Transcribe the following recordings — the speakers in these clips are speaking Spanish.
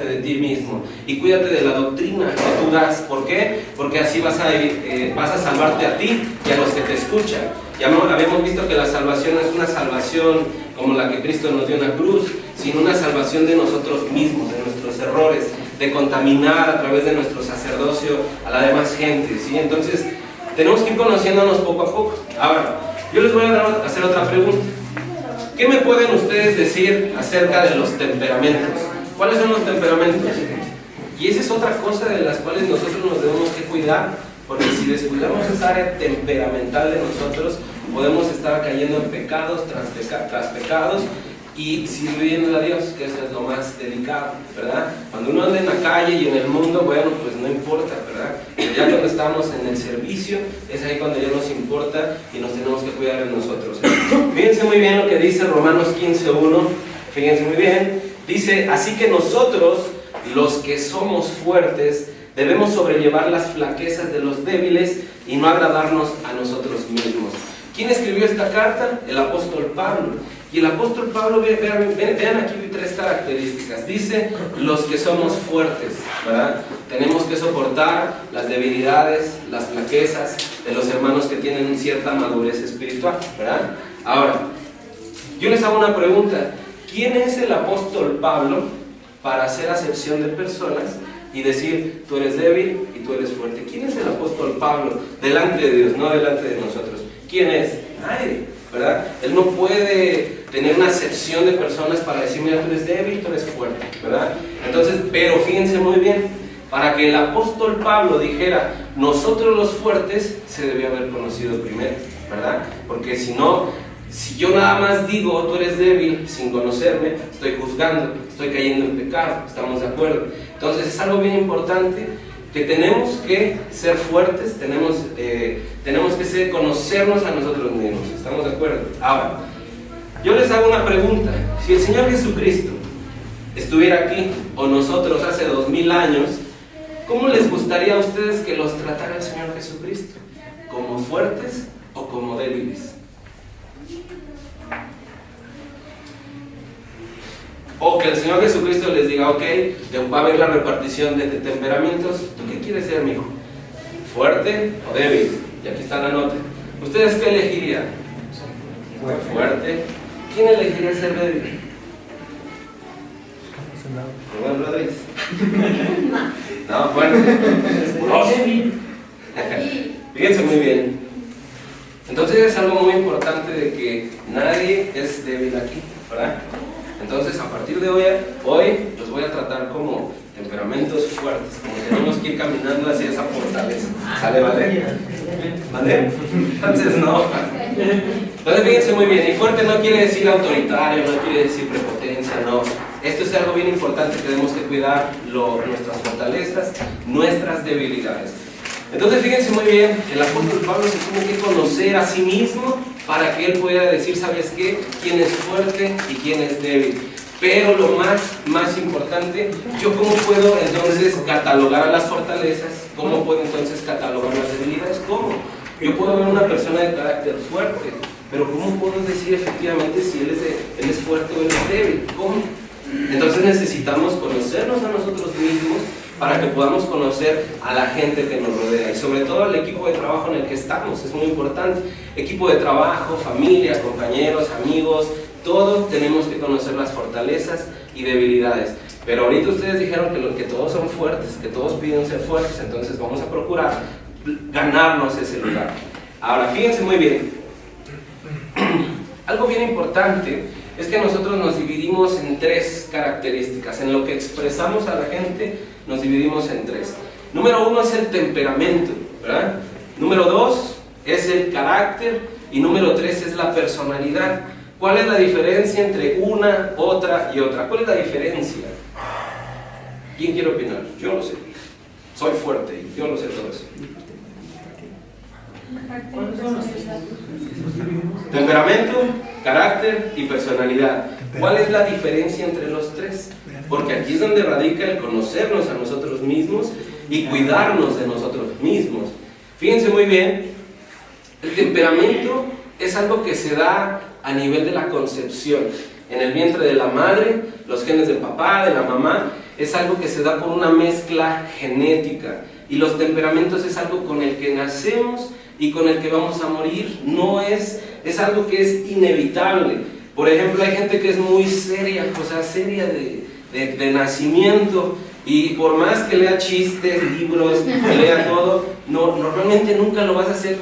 cuídate de ti mismo y cuídate de la doctrina que tú das. ¿Por qué? Porque así vas a salvarte a ti y a los que te escuchan. Ya habíamos visto que la salvación no es una salvación como la que Cristo nos dio en la cruz, sino una salvación de nosotros mismos, de nuestros errores, de contaminar a través de nuestro sacerdocio a la demás gente, ¿sí? Entonces, tenemos que ir conociéndonos poco a poco. Ahora, yo les voy a hacer otra pregunta. ¿Qué me pueden ustedes decir acerca de los temperamentos? ¿Cuáles son los temperamentos? Y esa es otra cosa de las cuales nosotros nos debemos que cuidar, porque si descuidamos esa área temperamental de nosotros, podemos estar cayendo en pecados tras pecados y sirviendo a Dios, que eso es lo más delicado, ¿verdad? Cuando uno anda en la calle y en el mundo, bueno, pues no importa, ¿verdad? Pero ya cuando estamos en el servicio, es ahí cuando ya nos importa y nos tenemos que cuidar de nosotros. Fíjense muy bien lo que dice Romanos 15:1, fíjense muy bien, dice: así que nosotros, los que somos fuertes, debemos sobrellevar las flaquezas de los débiles y no agradarnos a nosotros mismos. ¿Quién escribió esta carta? El apóstol Pablo. Y el apóstol Pablo, vean aquí 3 características. Dice, los que somos fuertes, ¿verdad? Tenemos que soportar las debilidades, las flaquezas de los hermanos que tienen cierta madurez espiritual, ¿verdad? Ahora, yo les hago una pregunta. ¿Quién es el apóstol Pablo para hacer acepción de personas y decir, tú eres débil y tú eres fuerte? ¿Quién es el apóstol Pablo? Delante de Dios, no delante de nosotros. ¿Quién es? Nadie, ¿verdad? Él no puede tener una acepción de personas para decir, mira, tú eres débil, tú eres fuerte, ¿verdad? Entonces, pero fíjense muy bien, para que el apóstol Pablo dijera, nosotros los fuertes, se debió haber conocido primero, ¿verdad? Porque si no, si yo nada más digo, tú eres débil, sin conocerme, estoy juzgando, estoy cayendo en pecado, ¿estamos de acuerdo? Entonces es algo bien importante, que tenemos que ser fuertes, tenemos que conocernos a nosotros mismos, ¿estamos de acuerdo? Ahora, yo les hago una pregunta. Si el Señor Jesucristo estuviera aquí, o nosotros hace 2000 años, ¿cómo les gustaría a ustedes que los tratara el Señor Jesucristo? ¿Como fuertes o como débiles? O que el Señor Jesucristo les diga, ok, va a haber la repartición de temperamentos. ¿Tú qué quieres ser, mijo? ¿Fuerte o débil? Y aquí está la nota. ¿Ustedes qué elegirían? Fuerte. ¿Quién elegiría ser débil? Rubén Rodríguez. No, fuerte. Fíjense muy bien. Entonces es algo muy importante de que nadie es débil aquí, ¿verdad? Entonces, a partir de hoy los voy a tratar como temperamentos fuertes, como tenemos que ir caminando hacia esa fortaleza. ¿Sale, vale? ¿Vale? Entonces, no. Entonces, fíjense muy bien, y fuerte no quiere decir autoritario, no quiere decir prepotencia, no. Esto es algo bien importante, tenemos que cuidar nuestras fortalezas, nuestras debilidades. Entonces, fíjense muy bien, el apóstol Pablo se tiene que conocer a sí mismo para que él pueda decir, ¿sabes qué? ¿Quién es fuerte y quién es débil? Pero lo más importante, ¿yo cómo puedo entonces catalogar a las fortalezas? ¿Cómo puedo entonces catalogar las debilidades? ¿Cómo? Yo puedo ver una persona de carácter fuerte, pero ¿cómo puedo decir efectivamente si él es fuerte o él es débil? ¿Cómo? Entonces necesitamos conocernos a nosotros mismos para que podamos conocer a la gente que nos rodea y sobre todo al equipo de trabajo en el que estamos, es muy importante. Equipo de trabajo, familia, compañeros, amigos, todos tenemos que conocer las fortalezas y debilidades. Pero ahorita ustedes dijeron que todos son fuertes, que todos piden ser fuertes, entonces vamos a procurar ganarnos ese lugar. Ahora, fíjense muy bien, algo bien importante es que nosotros nos dividimos en 3 características. En lo que expresamos a la gente, nos dividimos en 3. Número 1 es el temperamento, ¿verdad? Número 2 es el carácter y número 3 es la personalidad. ¿Cuál es la diferencia entre una, otra y otra? ¿Cuál es la diferencia? ¿Quién quiere opinar? Yo lo sé. Soy fuerte y yo lo sé todo eso. Temperamento, carácter y personalidad. ¿Cuál es la diferencia entre los 3? Porque aquí es donde radica el conocernos a nosotros mismos y cuidarnos de nosotros mismos. Fíjense muy bien, el temperamento es algo que se da a nivel de la concepción. en el vientre de la madre, los genes del papá, de la mamá, es algo que se da por una mezcla genética. Y los temperamentos es algo con el que nacemos y con el que vamos a morir. No es algo que es inevitable. Por ejemplo, hay gente que es muy seria, o sea, seria de nacimiento, y por más que lea chistes, libros, que lea todo, normalmente nunca lo vas a hacer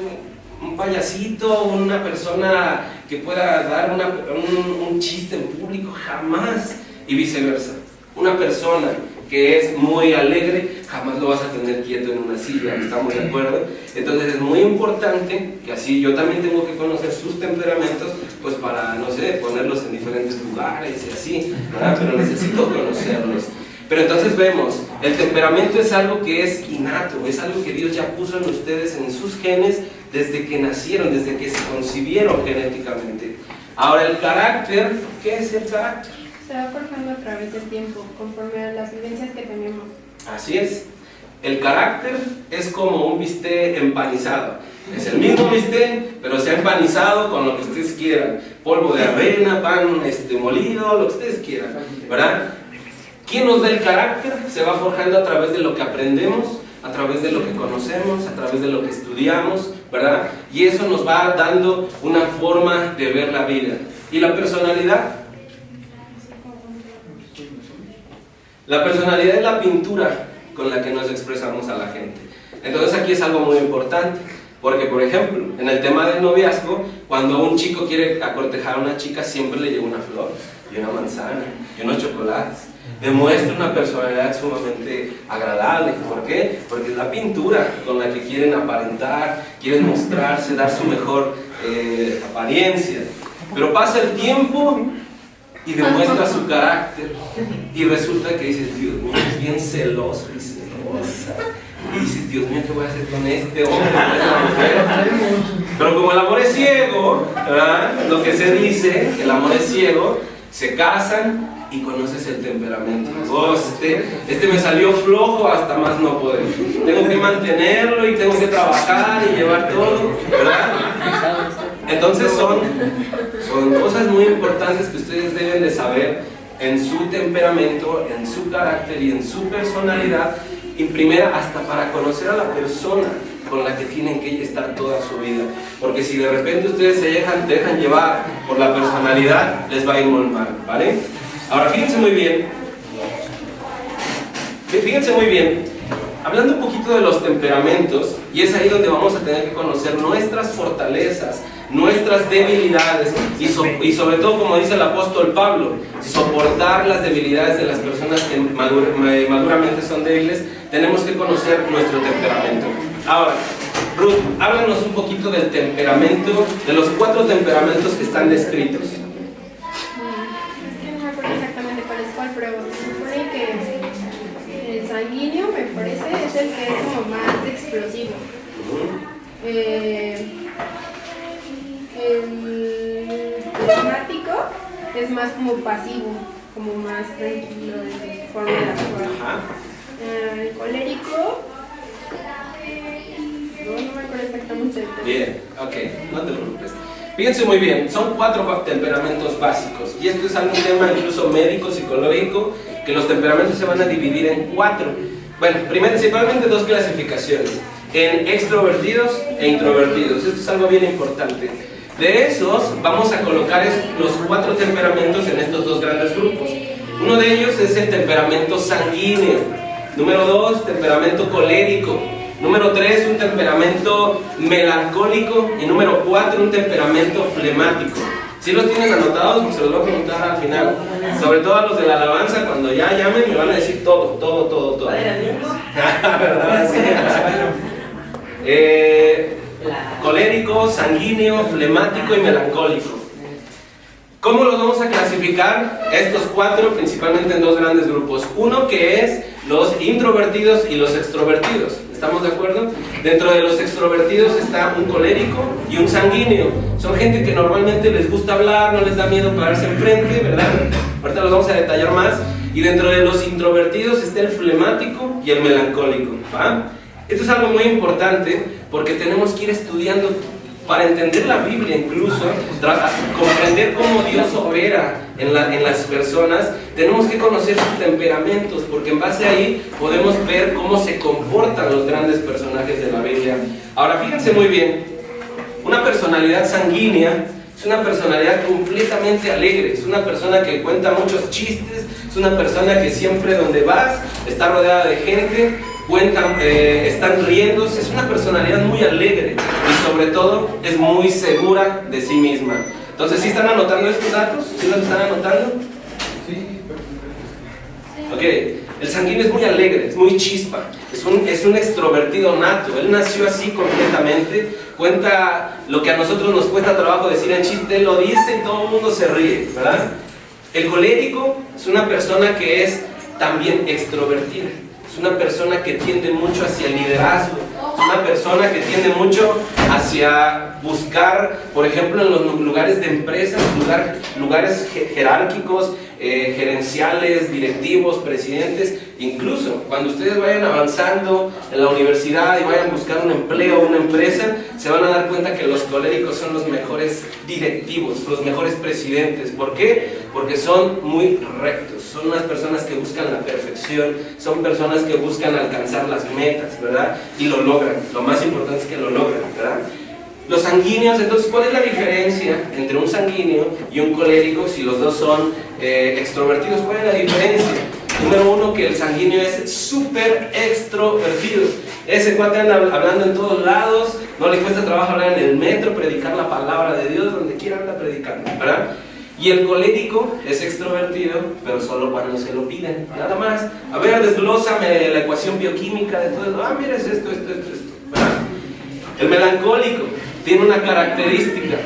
un payasito, una persona que pueda dar un chiste en público, jamás, y viceversa. Una persona que es muy alegre, jamás lo vas a tener quieto en una silla, ¿estamos de acuerdo? Entonces es muy importante que así yo también tengo que conocer sus temperamentos, pues para, no sé, ponerlos en diferentes lugares y así, ¿verdad? Pero necesito conocerlos. Pero entonces vemos, el temperamento es algo que es innato, es algo que Dios ya puso en ustedes, en sus genes, desde que nacieron, desde que se concibieron genéticamente. Ahora el carácter, ¿qué es el carácter? Se va formando a través del tiempo, conforme a las vivencias que tenemos. Así es. El carácter es como un bistec empanizado. Es el mismo bistec, pero se ha empanizado con lo que ustedes quieran. Polvo de avena, pan molido, lo que ustedes quieran, ¿verdad? ¿Quién nos da el carácter? Se va forjando a través de lo que aprendemos, a través de lo que conocemos, a través de lo que estudiamos, ¿verdad? Y eso nos va dando una forma de ver la vida. ¿Y la personalidad? La personalidad es la pintura con la que nos expresamos a la gente. Entonces aquí es algo muy importante, porque por ejemplo, en el tema del noviazgo, cuando un chico quiere acortejar a una chica, siempre le lleva una flor, y una manzana, y unos chocolates. Demuestra una personalidad sumamente agradable. ¿Por qué? Porque es la pintura con la que quieren aparentar, quieren mostrarse, dar su mejor apariencia. Pero pasa el tiempo y demuestra su carácter, y resulta que dices, Dios mío, es bien celoso y celosa, y dices, Dios mío, ¿qué voy a hacer con este hombre, con esta mujer? Pero como el amor es ciego, ¿verdad? Lo que se dice, que el amor es ciego, se casan y conoces el temperamento. Oh, este me salió flojo hasta más no poder, tengo que mantenerlo y tengo que trabajar y llevar todo, ¿verdad? Entonces son cosas muy importantes que ustedes deben de saber en su temperamento, en su carácter y en su personalidad, y primera hasta para conocer a la persona con la que tienen que estar toda su vida. Porque si de repente ustedes se dejan llevar por la personalidad, les va a ir muy mal, ¿vale? Ahora fíjense muy bien, hablando un poquito de los temperamentos, y es ahí donde vamos a tener que conocer nuestras fortalezas, nuestras debilidades, y sobre todo, como dice el apóstol Pablo, soportar las debilidades de las personas que maduramente son débiles. Tenemos que conocer nuestro temperamento. Ahora, Ruth, háblanos un poquito del temperamento, de los 4 temperamentos que están descritos. Es que no me acuerdo exactamente cuál es cuál, pero se supone que el sanguíneo, me parece, es el que es como más explosivo. El flemático es más como pasivo, como más tranquilo de forma de actuar. El colérico, no me acuerdo exactamente. Bien, ok, no te preocupes. Fíjense muy bien, son 4 temperamentos básicos, y esto es algún tema incluso médico, psicológico, que los temperamentos se van a dividir en 4. Bueno, principalmente 2 clasificaciones, en extrovertidos e introvertidos. Esto es algo bien importante. De esos, vamos a colocar los 4 temperamentos en estos 2 grandes grupos. Uno de ellos es el temperamento sanguíneo. Número 2, temperamento colérico. Número 3, un temperamento melancólico. Y número 4, un temperamento flemático. Si los tienen anotados, pues se los voy a preguntar al final. Sobre todo a los de la alabanza, cuando ya llamen, me van a decir todo. ¿Verdad? Colérico, sanguíneo, flemático y melancólico. ¿Cómo los vamos a clasificar? Estos 4 principalmente en 2 grandes grupos. Uno que es los introvertidos y los extrovertidos. ¿Estamos de acuerdo? Dentro de los extrovertidos está un colérico y un sanguíneo. Son gente que normalmente les gusta hablar, no les da miedo pararse enfrente, ¿verdad? Ahorita los vamos a detallar más. Y dentro de los introvertidos está el flemático y el melancólico, ¿va? Esto es algo muy importante porque tenemos que ir estudiando para entender la Biblia, incluso comprender cómo Dios opera en las personas, tenemos que conocer sus temperamentos, porque en base a ahí podemos ver cómo se comportan los grandes personajes de la Biblia. Ahora, fíjense muy bien, una personalidad sanguínea es una personalidad completamente alegre, es una persona que cuenta muchos chistes, es una persona que siempre donde vas está rodeada de gente, están riéndose, es una personalidad muy alegre y sobre todo es muy segura de sí misma. Entonces, ¿sí están anotando estos datos? ¿Sí los están anotando? Sí. Ok, el sanguíneo es muy alegre, es muy chispa, es un extrovertido nato, él nació así completamente, cuenta lo que a nosotros nos cuesta trabajo decir en chiste, él lo dice y todo el mundo se ríe, ¿verdad? El colérico es una persona que es también extrovertida, es una persona que tiende mucho hacia el liderazgo, es una persona que tiende mucho hacia buscar, por ejemplo, en los lugares de empresas, lugares jerárquicos, gerenciales, directivos, presidentes. Incluso cuando ustedes vayan avanzando en la universidad y vayan a buscar un empleo o una empresa, se van a dar cuenta que los coléricos son los mejores directivos, los mejores presidentes. ¿Por qué? Porque son muy rectos, son unas personas que buscan la perfección, son personas que buscan alcanzar las metas, ¿verdad? Y lo logran, lo más importante es que lo logran, ¿verdad? Los sanguíneos, entonces, ¿cuál es la diferencia entre un sanguíneo y un colérico si los dos son extrovertidos? ¿Cuál es la diferencia? Número uno, que el sanguíneo es súper extrovertido. Ese cuate anda hablando en todos lados, no le cuesta trabajo hablar en el metro, predicar la palabra de Dios, donde quiera anda predicando, ¿verdad? Y el colérico es extrovertido, pero solo cuando se lo piden, nada más. A ver, desglósame la ecuación bioquímica de todo eso. Ah, mira, es esto, ¿verdad? El melancólico tiene una característica.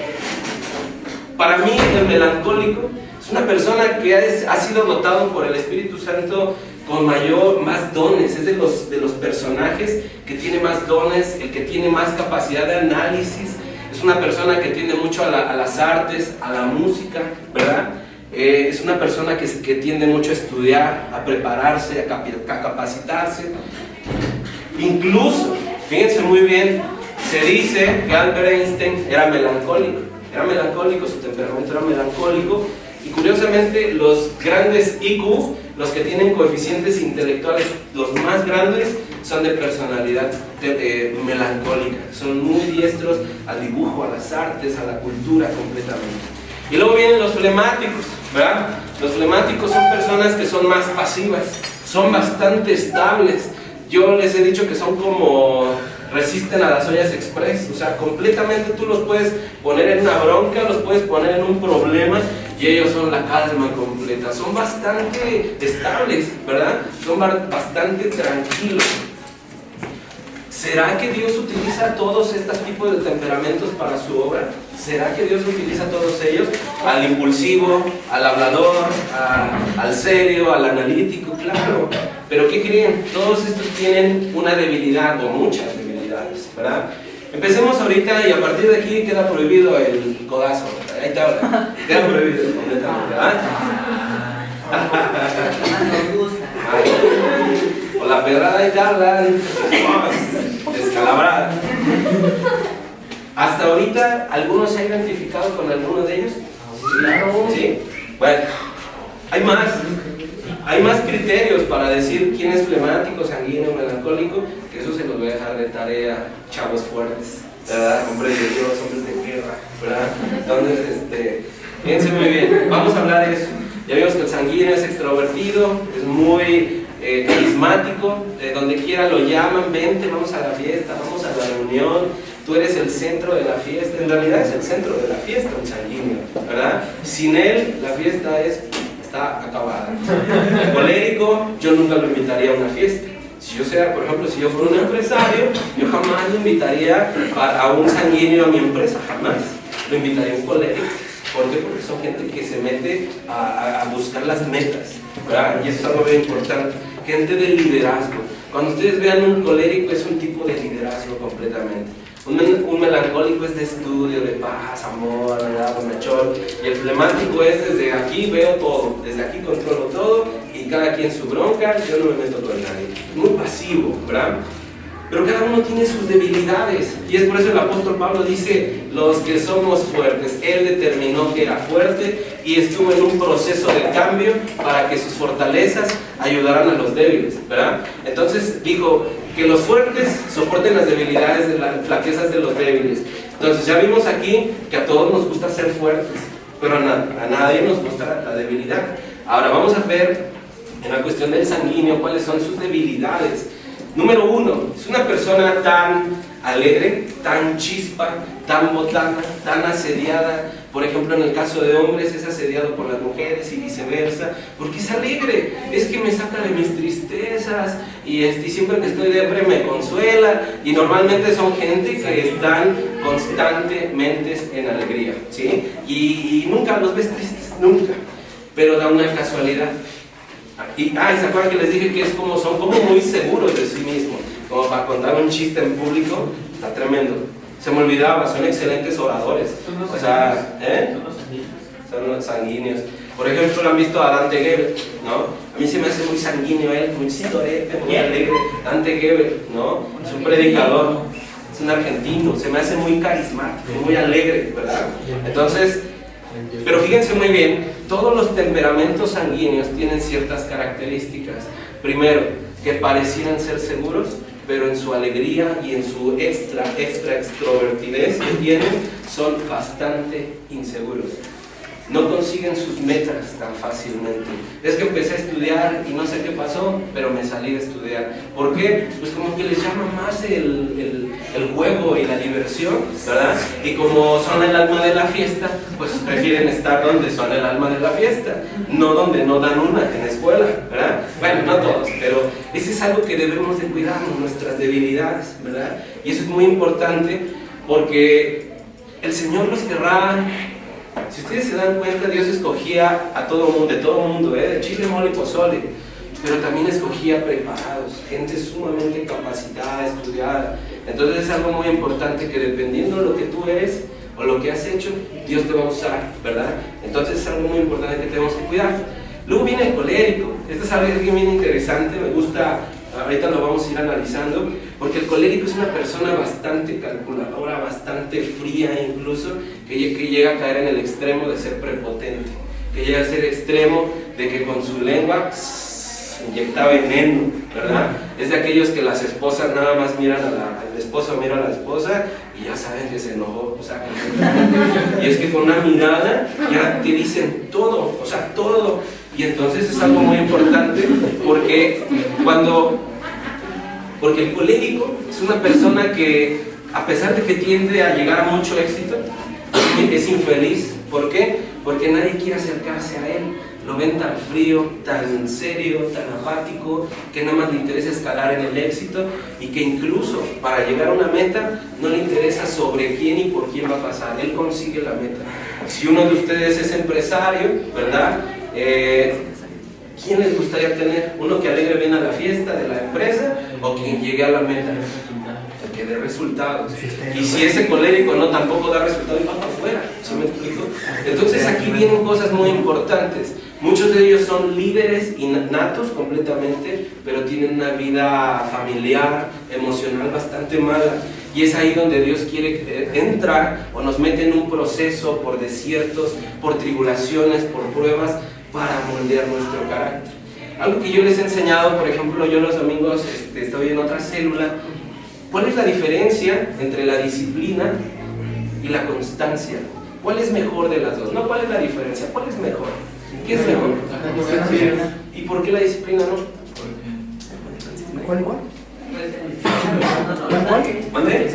Para mí, el melancólico es una persona que ha sido dotado por el Espíritu Santo con más dones. Es de los personajes que tiene más dones, el que tiene más capacidad de análisis. Es una persona que tiende mucho a las artes, a la música, ¿verdad? Es una persona que tiende mucho a estudiar, a prepararse, a capacitarse. Incluso, fíjense muy bien, se dice que Albert Einstein era melancólico, su temperamento era melancólico, y curiosamente los grandes IQ, los que tienen coeficientes intelectuales los más grandes, son de personalidad melancólica, son muy diestros al dibujo, a las artes, a la cultura completamente. Y luego vienen los flemáticos, ¿verdad? Los flemáticos son personas que son más pasivas, son bastante estables. Yo les he dicho que son como resisten a las ollas express, o sea, completamente tú los puedes poner en una bronca, los puedes poner en un problema y ellos son la calma completa, son bastante estables, ¿verdad? Son bastante tranquilos. ¿Será que Dios utiliza todos estos tipos de temperamentos para su obra? ¿Será que Dios utiliza a todos ellos? Al impulsivo, al hablador, al serio, al analítico, claro. Pero ¿qué creen? Todos estos tienen una debilidad o muchas debilidades, ¿verdad? Empecemos ahorita y a partir de aquí queda prohibido el codazo. Ahí está, queda prohibido completamente, ¿verdad? O la pedrada y tabla, descalabrada. Hasta ahorita, ¿alguno se ha identificado con alguno de ellos? ¿Sí? Bueno, hay más criterios para decir quién es flemático, sanguíneo, melancólico, que eso se los voy a dejar de tarea, chavos fuertes, ¿verdad? Hombres de Dios, hombres de guerra, ¿verdad? Entonces, fíjense muy bien, vamos a hablar de eso. Ya vimos que el sanguíneo es extrovertido, es muy carismático, donde quiera lo llaman, vente, vamos a la fiesta, vamos a la reunión, tú eres el centro de la fiesta. En realidad es el centro de la fiesta un sanguíneo, ¿verdad? Sin él la fiesta está acabada. El colérico, yo nunca lo invitaría a una fiesta. Si yo fuera un empresario, yo jamás lo invitaría a un sanguíneo a mi empresa, jamás. Lo invitaría a un colérico. ¿Por qué? Porque son gente que se mete a buscar las metas, ¿verdad? Y eso es algo bien importante. Gente de liderazgo. Cuando ustedes vean un colérico, es un tipo de liderazgo completamente. Un melancólico es de estudio, de paz, amor, ¿verdad? Bonachón. Y el flemático es desde aquí veo todo, desde aquí controlo todo y cada quien su bronca, yo no me meto con nadie. Muy pasivo, ¿verdad? pero cada uno tiene sus debilidades, y es por eso el apóstol Pablo dice, los que somos fuertes, él determinó que era fuerte y estuvo en un proceso de cambio para que sus fortalezas ayudaran a los débiles, ¿verdad? Entonces dijo que los fuertes soporten las debilidades, de las flaquezas de los débiles. Entonces ya vimos aquí que a todos nos gusta ser fuertes, pero a nadie nos gusta la debilidad. Ahora vamos a ver en la cuestión del sanguíneo cuáles son sus debilidades. Número 1, es una persona tan alegre, tan chispa, tan botana, tan asediada. Por ejemplo, en el caso de hombres es asediado por las mujeres y viceversa, porque es alegre, es que me saca de mis tristezas y siempre que estoy depre me consuela, y normalmente son gente que están constantemente en alegría, ¿sí? Y nunca los ves tristes, nunca, pero da una casualidad. Y ¿se acuerdan que les dije que son como muy seguros de sí mismos? Como para contar un chiste en público, está tremendo. Se me olvidaba, son excelentes oradores. O sea, son los sanguíneos. Por ejemplo, lo han visto a Dante Gebel, ¿no? A mí se me hace muy sanguíneo él, muy chistorete, muy alegre. Dante Gebel, ¿no? Es un predicador, es un argentino, se me hace muy carismático, muy alegre, ¿verdad? Entonces, pero fíjense muy bien, todos los temperamentos sanguíneos tienen ciertas características. Primero, que parecieran ser seguros, pero en su alegría y en su extra extrovertidez que tienen, son bastante inseguros. No consiguen sus metas tan fácilmente. Es que empecé a estudiar y no sé qué pasó, pero me salí de estudiar. ¿Por qué? Pues como que les llama más el juego y la diversión, ¿verdad? Y como son el alma de la fiesta, pues prefieren estar donde son el alma de la fiesta, no donde no dan una en la escuela, ¿verdad? Bueno, no todos, pero ese es algo que debemos de cuidar, nuestras debilidades, ¿verdad? Y eso es muy importante porque el Señor los querrá. Si ustedes se dan cuenta, Dios escogía a todo mundo, de todo mundo, de chile, mole y pozole, pero también escogía preparados, gente sumamente capacitada, estudiada. Entonces es algo muy importante que dependiendo de lo que tú eres o lo que has hecho, Dios te va a usar, ¿verdad? Entonces es algo muy importante que tenemos que cuidar. Luego viene el colérico. Esto es algo bien interesante, me gusta, ahorita lo vamos a ir analizando, porque el colérico es una persona bastante calculadora, bastante fría incluso, que llega a caer en el extremo de ser prepotente, que llega a ser extremo de que con su lengua inyecta veneno, ¿verdad? Es de aquellos que las esposas nada más miran el esposo mira a la esposa y ya saben que se enojó, o sea, y es que con una mirada ya te dicen todo, o sea, todo. Y entonces es algo muy importante porque el colérico es una persona que, a pesar de que tiende a llegar a mucho éxito, es infeliz. ¿Por qué? Porque nadie quiere acercarse a él. Lo ven tan frío, tan serio, tan apático, que nada más le interesa escalar en el éxito, y que incluso para llegar a una meta no le interesa sobre quién y por quién va a pasar. Él consigue la meta. Si uno de ustedes es empresario, ¿verdad? ¿Quién les gustaría tener? ¿Uno que alegre bien a la fiesta de la empresa o quien llegue a la meta? El que dé resultados. Y si ese colérico no tampoco da resultados, y va para afuera, ¿sí me explico? Entonces aquí vienen cosas muy importantes. Muchos de ellos son líderes innatos completamente, pero tienen una vida familiar, emocional bastante mala. Y es ahí donde Dios quiere entrar o nos mete en un proceso por desiertos, por tribulaciones, por pruebas, para moldear nuestro carácter. Algo que yo les he enseñado, por ejemplo, yo los domingos estoy en otra célula. ¿Cuál es la diferencia entre la disciplina y la constancia? ¿Cuál es mejor de las dos? No, ¿cuál es la diferencia? ¿Cuál es mejor? ¿Qué es mejor? ¿Y por qué la disciplina no? ¿Cuál igual? ¿Mande?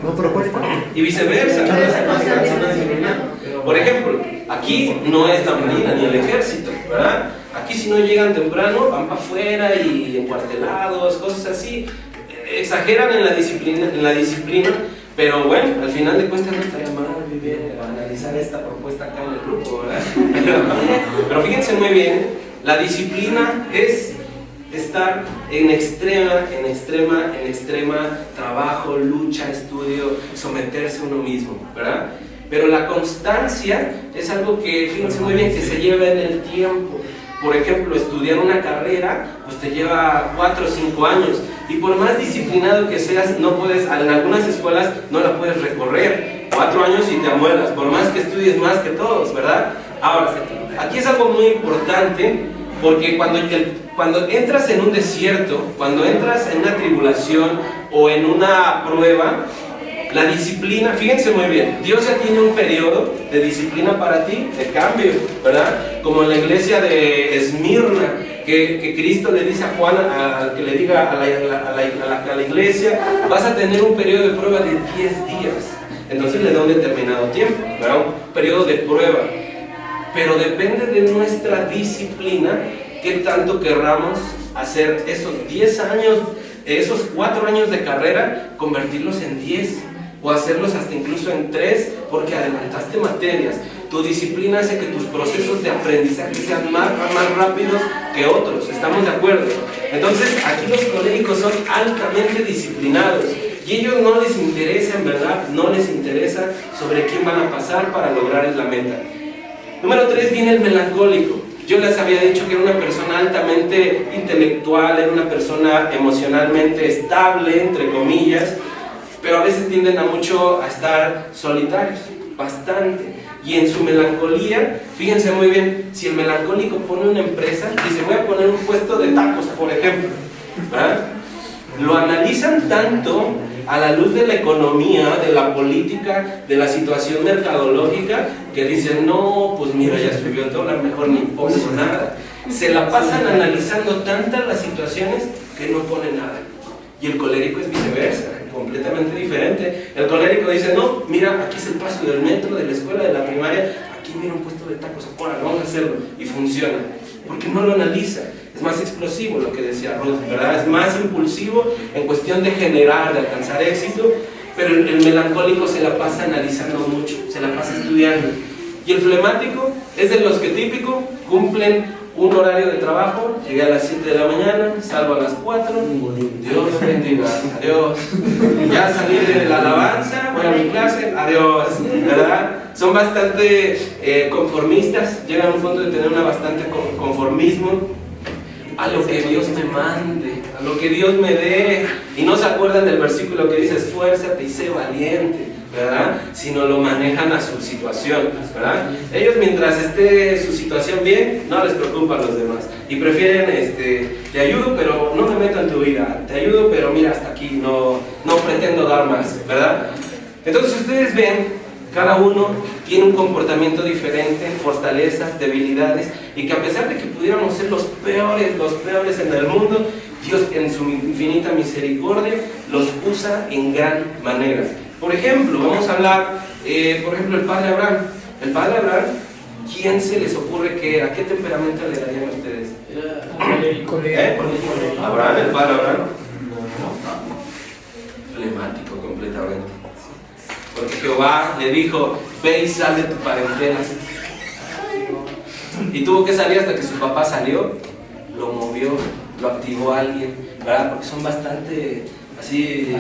No, pero ¿cuál igual? Y viceversa. Por ejemplo, aquí no es la marina ni el ejército, ¿verdad? Aquí si no llegan temprano, van para afuera y encuartelados, cosas así. Exageran en la disciplina, pero bueno, al final de cuentas no estaría mal analizar esta propuesta acá en el grupo, ¿verdad? Pero fíjense muy bien, la disciplina es estar en extrema trabajo, lucha, estudio, someterse a uno mismo, ¿verdad? Pero la constancia es algo que, fíjense muy bien, que se lleva en el tiempo. por ejemplo, estudiar una carrera, pues te lleva 4 o 5 años. Y por más disciplinado que seas, no puedes, en algunas escuelas no la puedes recorrer. 4 años y te amuelas, por más que estudies más que todos, ¿verdad? Ahora, aquí es algo muy importante, porque cuando entras en un desierto, cuando entras en una tribulación o en una prueba, la disciplina, fíjense muy bien, Dios ya tiene un periodo de disciplina para ti, de cambio, ¿verdad? Como en la iglesia de Esmirna, que Cristo le dice a Juan, que le diga a la iglesia, vas a tener un periodo de prueba de 10 días. Entonces le da un determinado tiempo, ¿verdad? Un periodo de prueba. Pero depende de nuestra disciplina, qué tanto querramos hacer esos 10 años, esos 4 años de carrera, convertirlos en 10, o hacerlos hasta incluso en 3, porque adelantaste materias. Tu disciplina hace que tus procesos de aprendizaje sean más rápidos que otros, ¿estamos de acuerdo? Entonces, aquí los coléricos son altamente disciplinados, y ellos no les interesa, en verdad, no les interesa sobre quién van a pasar para lograr la meta. Número 3 viene el melancólico. Yo les había dicho que era una persona altamente intelectual, era una persona emocionalmente estable, entre comillas, pero a veces tienden a estar solitarios, bastante. Y en su melancolía, fíjense muy bien, si el melancólico pone una empresa, dice voy a poner un puesto de tacos, por ejemplo, ¿verdad? Lo analizan tanto a la luz de la economía, de la política, de la situación mercadológica, que dicen, no, pues mira, ya subió el dólar, mejor ni pongo nada. Se la pasan analizando tantas las situaciones que no pone nada. Y el colérico es viceversa, completamente diferente. El colérico dice, no, mira, aquí es el paso del metro, de la escuela, de la primaria, aquí mira un puesto de tacos, ahora vamos a hacerlo, y funciona. Porque no lo analiza. Es más explosivo lo que decía Ruth, ¿verdad? Es más impulsivo en cuestión de generar, de alcanzar éxito, pero el melancólico se la pasa analizando mucho, se la pasa estudiando. Y el flemático es de los que típico cumplen un horario de trabajo, llegué a las 7 de la mañana, salgo a las 4, Dios bendiga, adiós. Ya salí de la alabanza, voy a mi clase, adiós, ¿verdad? Son bastante conformistas, llegan a un punto de tener bastante conformismo a lo que Dios me mande, a lo que Dios me dé, y no se acuerdan del versículo que dice, esfuérzate y sé valiente, ¿verdad? Sino lo manejan a su situación, ¿verdad? Ellos mientras esté su situación bien, no les preocupan los demás, y prefieren, te ayudo pero no me meto en tu vida, te ayudo pero mira hasta aquí, no pretendo dar más, ¿verdad? Entonces ustedes ven, cada uno tiene un comportamiento diferente, fortalezas, debilidades, y que a pesar de que pudiéramos ser los peores en el mundo, Dios en su infinita misericordia los usa en gran manera. Por ejemplo, vamos a hablar, por ejemplo, el padre Abraham. El padre Abraham, ¿quién se les ocurre que era? ¿Qué temperamento le darían a ustedes? Abraham, el padre Abraham. Flemático completamente. Porque Jehová le dijo, ve y sal de tu parentela. Y tuvo que salir hasta que su papá salió, lo movió, lo activó a alguien, ¿verdad? Porque son bastante así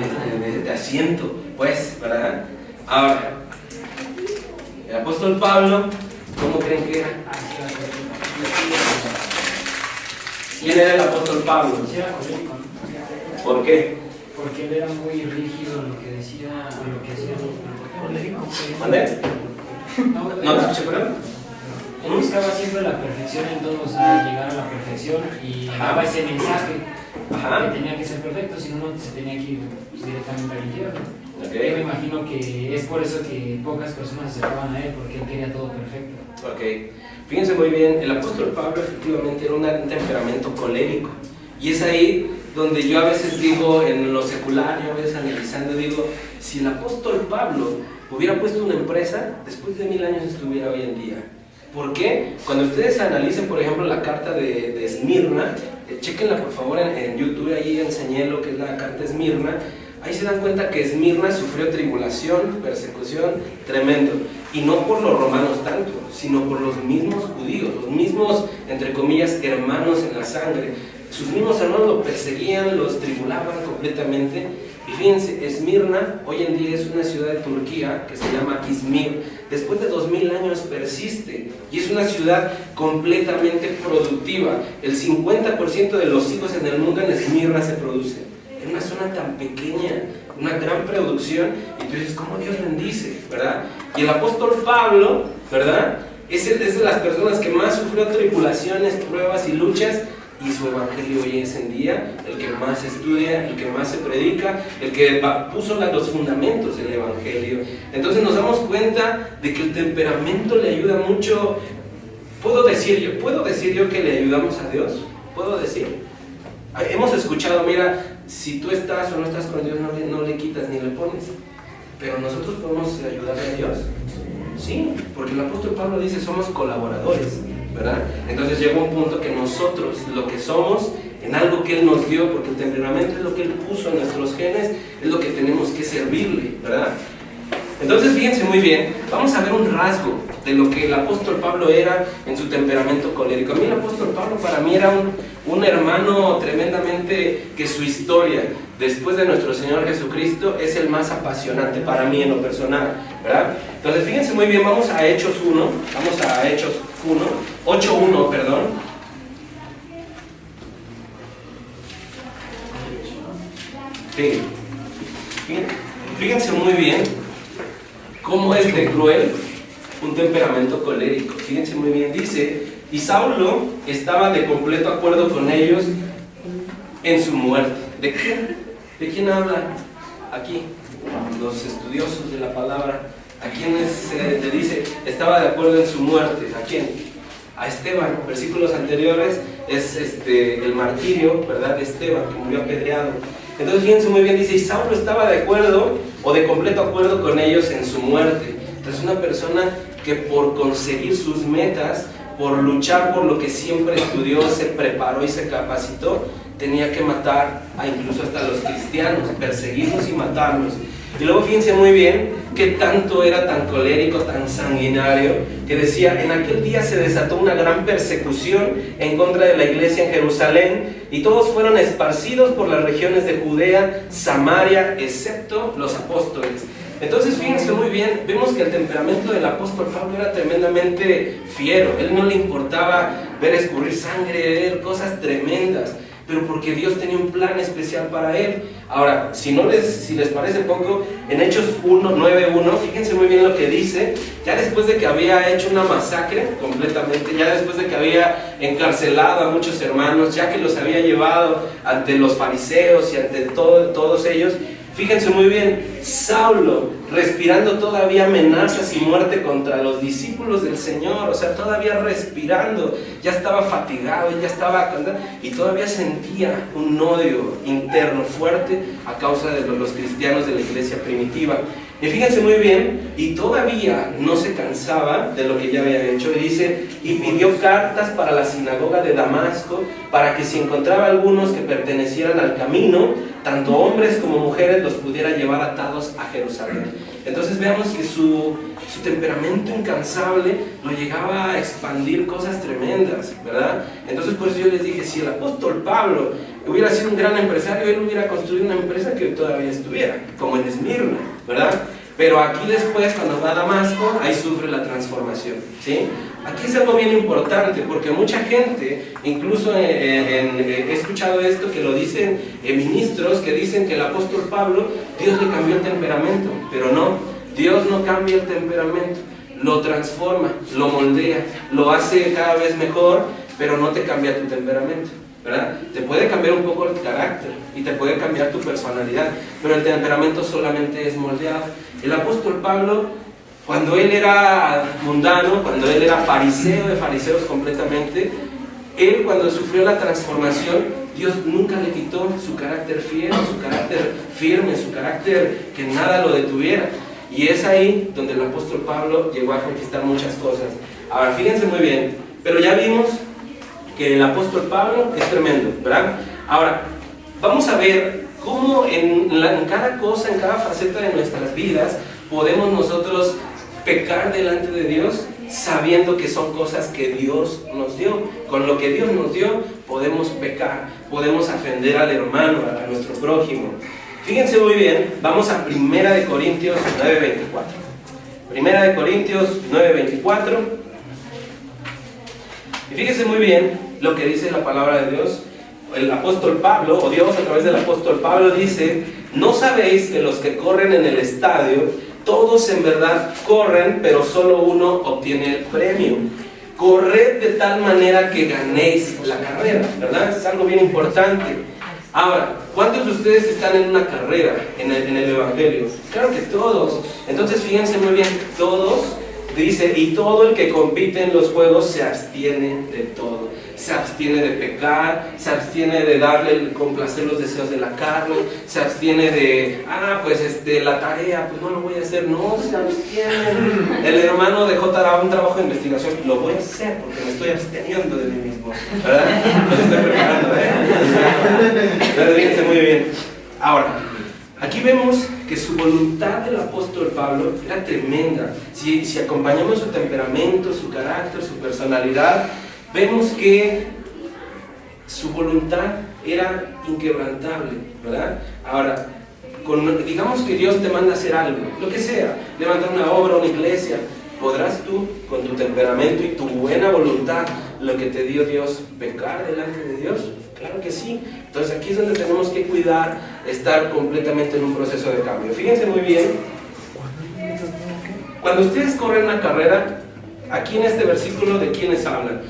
de asiento, pues, ¿verdad? Ahora, el apóstol Pablo, ¿cómo creen que era? ¿Quién era el apóstol Pablo? ¿Por qué? Porque él era muy rígido en lo que decía, en lo que hacía los coléricos. ¿Mande? ¿No te escuché, perdón? Él buscaba siempre la perfección en todo, o sea, llegar a la perfección y daba ese mensaje que tenía que ser perfecto, si no, se tenía que ir directamente al infierno. Yo me imagino que es por eso que pocas personas se acercaban a él, porque él quería todo perfecto. Ok, fíjense muy bien, el apóstol Pablo efectivamente era un temperamento colérico, y es ahí donde yo a veces digo, en lo secular, yo a veces analizando, digo, si el apóstol Pablo hubiera puesto una empresa, después de 1000 años estuviera hoy en día. ¿Por qué? Cuando ustedes analicen, por ejemplo, la carta de Esmirna, chequenla por favor en YouTube, ahí enseñé lo que es la carta de Esmirna, ahí se dan cuenta que Esmirna sufrió tribulación, persecución, tremendo, y no por los romanos tanto, sino por los mismos judíos, los mismos, entre comillas, hermanos en la sangre. Sus mismos hermanos lo perseguían, los tribulaban completamente, Y fíjense, Esmirna hoy en día es una ciudad de Turquía que se llama Izmir. Después de 2000 años persiste y es una ciudad completamente productiva. El 50% de los higos en el mundo en Esmirna se producen. En una zona tan pequeña, una gran producción, y tú dices, ¿cómo Dios bendice? ¿Verdad? Y el apóstol Pablo, ¿verdad? Es de las personas que más sufrió tribulaciones, pruebas y luchas, y su evangelio hoy es en día el que más se estudia, el que más se predica, el que puso los fundamentos del evangelio. Entonces nos damos cuenta de que el temperamento le ayuda mucho. ¿Puedo decir yo que le ayudamos a Dios? ¿Puedo decir? Hemos escuchado, mira, si tú estás o no estás con Dios, no le quitas ni le pones. Pero nosotros podemos ayudarle a Dios. Sí, porque el apóstol Pablo dice, somos colaboradores, ¿verdad? Entonces llega un punto que nosotros, lo que somos, en algo que Él nos dio, porque el temperamento es lo que Él puso en nuestros genes, es lo que tenemos que servirle, ¿verdad? Entonces fíjense muy bien, vamos a ver un rasgo de lo que el apóstol Pablo era en su temperamento colérico. A mí el apóstol Pablo para mí era un hermano tremendamente que su historia, después de nuestro Señor Jesucristo, es el más apasionante para mí en lo personal, ¿verdad? Entonces fíjense muy bien, vamos a Hechos 8:1, perdón. Sí. Fíjense muy bien cómo es de cruel un temperamento colérico. Fíjense muy bien, dice, y Saulo estaba de completo acuerdo con ellos en su muerte. ¿De quién? ¿De quién habla aquí? Los estudiosos de la palabra. ¿A quién le dice estaba de acuerdo en su muerte? ¿A quién? A Esteban. Versículos anteriores es el martirio, ¿verdad? De Esteban, que murió apedreado. Entonces fíjense muy bien, dice, y Saulo estaba de acuerdo o de completo acuerdo con ellos en su muerte. Entonces una persona que por conseguir sus metas, por luchar por lo que siempre estudió, se preparó y se capacitó, tenía que matar a incluso hasta los cristianos, perseguirlos y matarlos. Y luego fíjense muy bien que tanto era tan colérico, tan sanguinario, que decía, en aquel día se desató una gran persecución en contra de la iglesia en Jerusalén, y todos fueron esparcidos por las regiones de Judea, Samaria, excepto los apóstoles. Entonces fíjense muy bien, vemos que el temperamento del apóstol Pablo era tremendamente fiero. Él no le importaba ver escurrir sangre, ver cosas tremendas, pero porque Dios tenía un plan especial para él. Ahora, si les parece poco, en Hechos 9:1, fíjense muy bien lo que dice, ya después de que había hecho una masacre completamente, ya después de que había encarcelado a muchos hermanos, ya que los había llevado ante los fariseos y ante todos ellos, fíjense muy bien, Saulo respirando todavía amenazas y muerte contra los discípulos del Señor, o sea, todavía respirando, ya estaba fatigado, y todavía sentía un odio interno fuerte a causa de los cristianos de la iglesia primitiva. Y fíjense muy bien, y todavía no se cansaba de lo que ya había hecho, y dice, y pidió cartas para la sinagoga de Damasco, para que si encontraba algunos que pertenecieran al camino, tanto hombres como mujeres los pudiera llevar atados a Jerusalén. Entonces veamos que su temperamento incansable lo llegaba a expandir cosas tremendas, ¿verdad? Entonces por eso yo les dije, si el apóstol Pablo hubiera sido un gran empresario, él hubiera construido una empresa que todavía estuviera, como en Esmirna, ¿verdad? Pero aquí después, cuando va a Damasco, ahí sufre la transformación, ¿sí? Aquí es algo bien importante, porque mucha gente, incluso he escuchado esto, que lo dicen ministros, que dicen que el apóstol Pablo, Dios le cambió el temperamento, pero no, Dios no cambia el temperamento, lo transforma, lo moldea, lo hace cada vez mejor, pero no te cambia tu temperamento, ¿verdad? Te puede cambiar un poco el carácter y te puede cambiar tu personalidad, pero el temperamento solamente es moldeado. El apóstol Pablo, cuando él era mundano, cuando él era fariseo de fariseos completamente, él cuando sufrió la transformación, Dios nunca le quitó su carácter fiel, su carácter firme, su carácter que nada lo detuviera. Y es ahí donde el apóstol Pablo llegó a conquistar muchas cosas. Ahora, fíjense muy bien, pero ya vimos que el apóstol Pablo es tremendo, ¿verdad? Ahora, vamos a ver cómo en cada cosa, en cada faceta de nuestras vidas, podemos nosotros pecar delante de Dios sabiendo que son cosas que Dios nos dio. Con lo que Dios nos dio podemos pecar, podemos ofender al hermano, a nuestro prójimo. Fíjense muy bien, vamos a 1 de Corintios 9:24. 1 de Corintios 9:24. Y fíjense muy bien lo que dice la palabra de Dios. El apóstol Pablo, o Dios a través del apóstol Pablo dice: ¿no sabéis que los que corren en el estadio, todos en verdad corren, pero solo uno obtiene el premio? Corred de tal manera que ganéis la carrera, ¿verdad? Es algo bien importante. Ahora, ¿cuántos de ustedes están en una carrera en el Evangelio? Claro que todos. Entonces fíjense muy bien, todos, dice, y todo el que compite en los juegos se abstiene de todo. Se abstiene de pecar, se abstiene de complacer los deseos de la carne, se abstiene de, la tarea, pues no lo voy a hacer, no, se abstiene. El hermano de J daba un trabajo de investigación, lo voy a hacer porque me estoy absteniendo de mí mismo, ¿verdad? Me estoy preparando, Entonces, fíjense muy bien. Ahora, aquí vemos que su voluntad del apóstol Pablo era tremenda. Si acompañamos su temperamento, su carácter, su personalidad, vemos que su voluntad era inquebrantable, ¿verdad? Ahora, digamos que Dios te manda a hacer algo, lo que sea, levantar una obra, una iglesia, ¿podrás tú, con tu temperamento y tu buena voluntad, lo que te dio Dios, pecar delante de Dios? Claro que sí. Entonces aquí es donde tenemos que cuidar, estar completamente en un proceso de cambio. Fíjense muy bien, cuando ustedes corren una carrera, aquí en este versículo, ¿de quiénes hablan?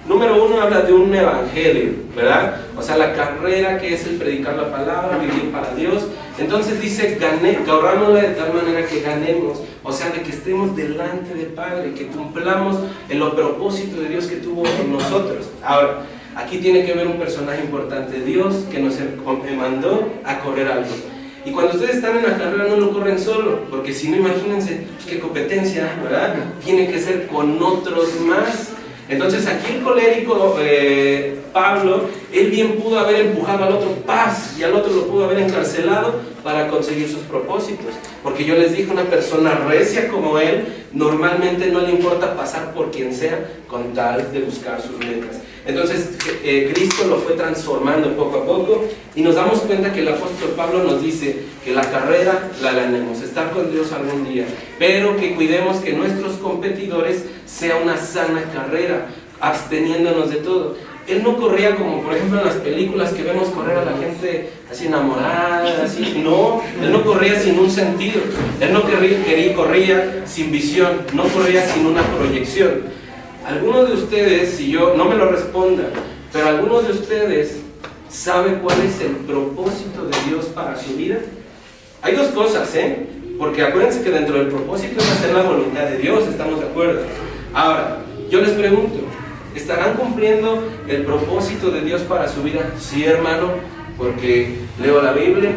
Número 1 habla de un evangelio, ¿verdad? O sea, la carrera que es el predicar la palabra, vivir para Dios. Entonces dice, corrámosla de tal manera que ganemos. O sea, de que estemos delante del Padre, que cumplamos el propósito de Dios que tuvo en nosotros. Ahora, aquí tiene que ver un personaje importante, Dios, que nos mandó a correr algo. Y cuando ustedes están en la carrera no lo corren solo, porque si no, imagínense, pues qué competencia, ¿verdad? Tiene que ser con otros más. Entonces aquí el colérico Pablo, él bien pudo haber empujado al otro paz y al otro lo pudo haber encarcelado para conseguir sus propósitos, porque yo les dije, una persona recia como él normalmente no le importa pasar por quien sea con tal de buscar sus metas. Entonces Cristo lo fue transformando poco a poco y nos damos cuenta que el apóstol Pablo nos dice que la carrera la ganemos, estar con Dios algún día, pero que cuidemos que nuestros competidores sea una sana carrera, absteniéndonos de todo. Él no corría como por ejemplo en las películas que vemos correr a la gente así enamorada, así. No, él no corría sin un sentido, él no corría sin visión, no corría sin una proyección. Algunos de ustedes, si yo no me lo responda, pero algunos de ustedes saben cuál es el propósito de Dios para su vida. Hay dos cosas, porque acuérdense que dentro del propósito es hacer la voluntad de Dios, estamos de acuerdo. Ahora, yo les pregunto, ¿estarán cumpliendo el propósito de Dios para su vida? Sí, hermano, porque leo la Biblia,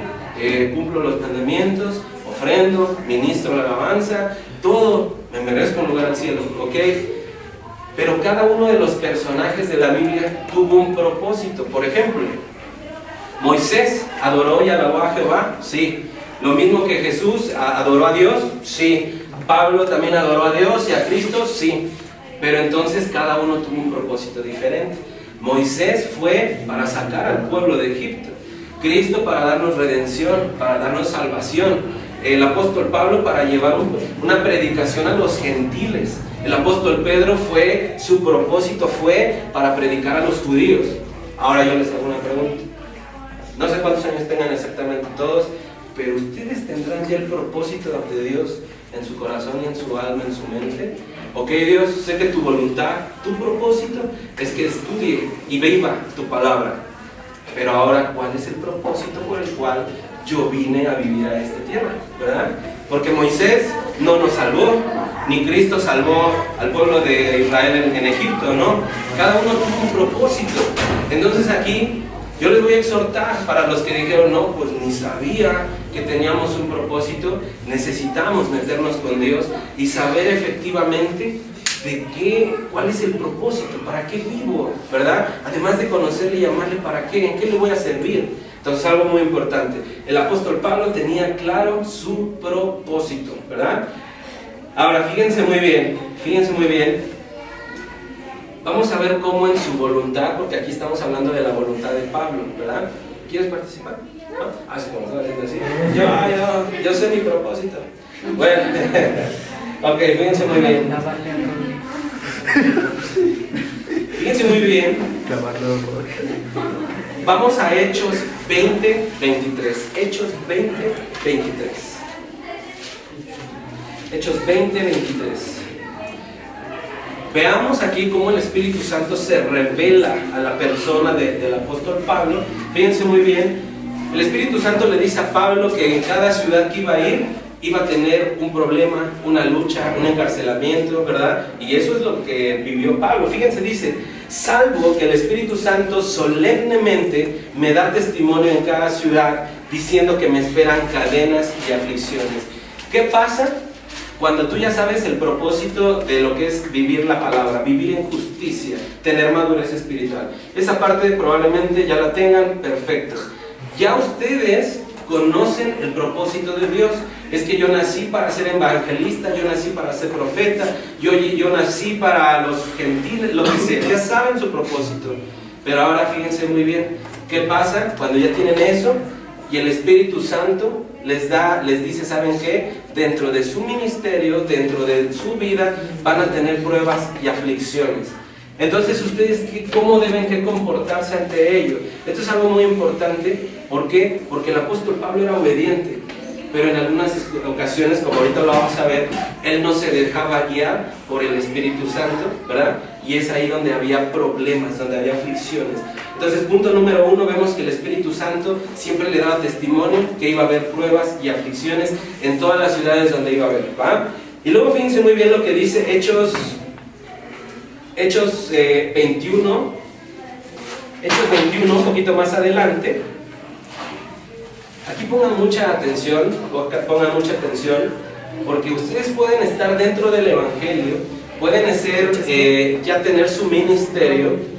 cumplo los mandamientos, ofrendo, ministro la alabanza, todo, me merezco un lugar al cielo, ¿ok? Pero cada uno de los personajes de la Biblia tuvo un propósito. Por ejemplo, Moisés adoró y alabó a Jehová, sí. Lo mismo que Jesús adoró a Dios, sí. Pablo también adoró a Dios y a Cristo, sí. Pero entonces cada uno tuvo un propósito diferente. Moisés fue para sacar al pueblo de Egipto. Cristo para darnos redención, para darnos salvación. El apóstol Pablo para llevar una predicación a los gentiles. El apóstol Pedro su propósito fue para predicar a los judíos. Ahora yo les hago una pregunta. No sé cuántos años tengan exactamente todos, pero ustedes tendrán ya el propósito de Dios en su corazón y en su alma, en su mente. Ok, Dios, sé que tu voluntad, tu propósito es que estudie y viva tu palabra. Pero ahora, ¿cuál es el propósito por el cual yo vine a vivir a esta tierra? ¿Verdad? Porque Moisés no nos salvó, ni Cristo salvó al pueblo de Israel en Egipto, ¿no? Cada uno tuvo un propósito. Entonces aquí yo les voy a exhortar para los que dijeron, no, pues ni sabía que teníamos un propósito. Necesitamos meternos con Dios y saber efectivamente cuál es el propósito, para qué vivo, ¿verdad? Además de conocerle y llamarle para qué, en qué le voy a servir. Entonces algo muy importante, el apóstol Pablo tenía claro su propósito, ¿verdad? Ahora fíjense muy bien, vamos a ver cómo en su voluntad, porque aquí estamos hablando de la voluntad de Pablo, ¿verdad? ¿Quieres participar? ¿No? Así como estaba haciendo así. Yo sé mi propósito. Bueno, ok, fíjense muy bien. Fíjense muy bien. Vamos a Hechos 20, 23. Hechos 20, 23. Hechos 20, 23. Veamos aquí cómo el Espíritu Santo se revela a la persona del apóstol Pablo. Fíjense muy bien, el Espíritu Santo le dice a Pablo que en cada ciudad que iba a ir, iba a tener un problema, una lucha, un encarcelamiento, ¿verdad? Y eso es lo que vivió Pablo. Fíjense, dice, salvo que el Espíritu Santo solemnemente me da testimonio en cada ciudad, diciendo que me esperan cadenas y aflicciones. ¿Qué pasa? Cuando tú ya sabes el propósito de lo que es vivir la palabra, vivir en justicia, tener madurez espiritual. Esa parte probablemente ya la tengan perfecta. Ya ustedes conocen el propósito de Dios. Es que yo nací para ser evangelista, yo nací para ser profeta, yo nací para los gentiles, lo que sea, ya saben su propósito. Pero ahora fíjense muy bien, ¿qué pasa cuando ya tienen eso? Y el Espíritu Santo les dice, ¿saben qué? Dentro de su ministerio, dentro de su vida, van a tener pruebas y aflicciones. Entonces, ¿ustedes cómo deben que comportarse ante ello? Esto es algo muy importante. ¿Por qué? Porque el apóstol Pablo era obediente, pero en algunas ocasiones, como ahorita lo vamos a ver, él no se dejaba guiar por el Espíritu Santo, ¿verdad? Y es ahí donde había problemas, donde había aflicciones. Entonces, punto número 1, vemos que el Espíritu Santo siempre le daba testimonio que iba a haber pruebas y aflicciones en todas las ciudades donde iba a haber, ¿va? Y luego fíjense muy bien lo que dice Hechos 21, un poquito más adelante. Aquí pongan mucha atención, porque ustedes pueden estar dentro del Evangelio, pueden ya tener su ministerio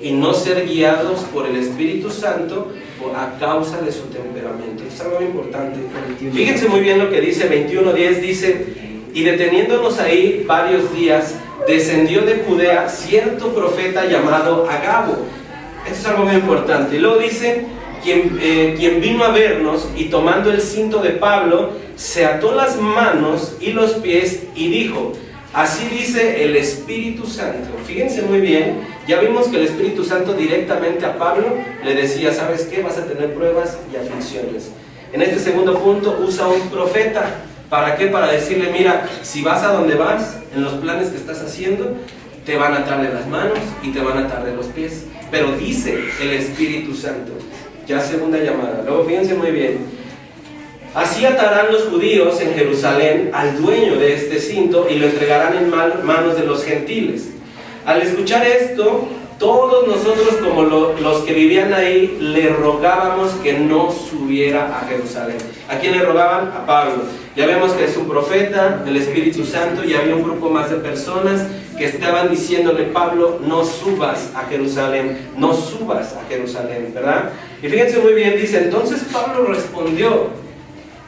y no ser guiados por el Espíritu Santo a causa de su temperamento. Esto es algo importante. Fíjense muy bien lo que dice 21:10, dice, y deteniéndonos ahí varios días, descendió de Judea cierto profeta llamado Agabo. Esto es algo muy importante. Y luego dice, quien vino a vernos y tomando el cinto de Pablo, se ató las manos y los pies y dijo, así dice el Espíritu Santo. Fíjense muy bien, ya vimos que el Espíritu Santo directamente a Pablo le decía, ¿sabes qué? Vas a tener pruebas y aflicciones. En este segundo punto usa un profeta. ¿Para qué? Para decirle, mira, si vas a donde vas, en los planes que estás haciendo, te van a atar de las manos y te van a atar de los pies. Pero dice el Espíritu Santo. Ya segunda llamada. Luego fíjense muy bien. Así atarán los judíos en Jerusalén al dueño de este cinto y lo entregarán en manos de los gentiles. Al escuchar esto, todos nosotros como los que vivían ahí le rogábamos que no subiera a Jerusalén. ¿A quién le rogaban? A Pablo. Ya vemos que es un profeta, el Espíritu Santo, y había un grupo más de personas que estaban diciéndole, Pablo, no subas a Jerusalén, no subas a Jerusalén, ¿verdad? Y fíjense muy bien, dice, entonces Pablo respondió,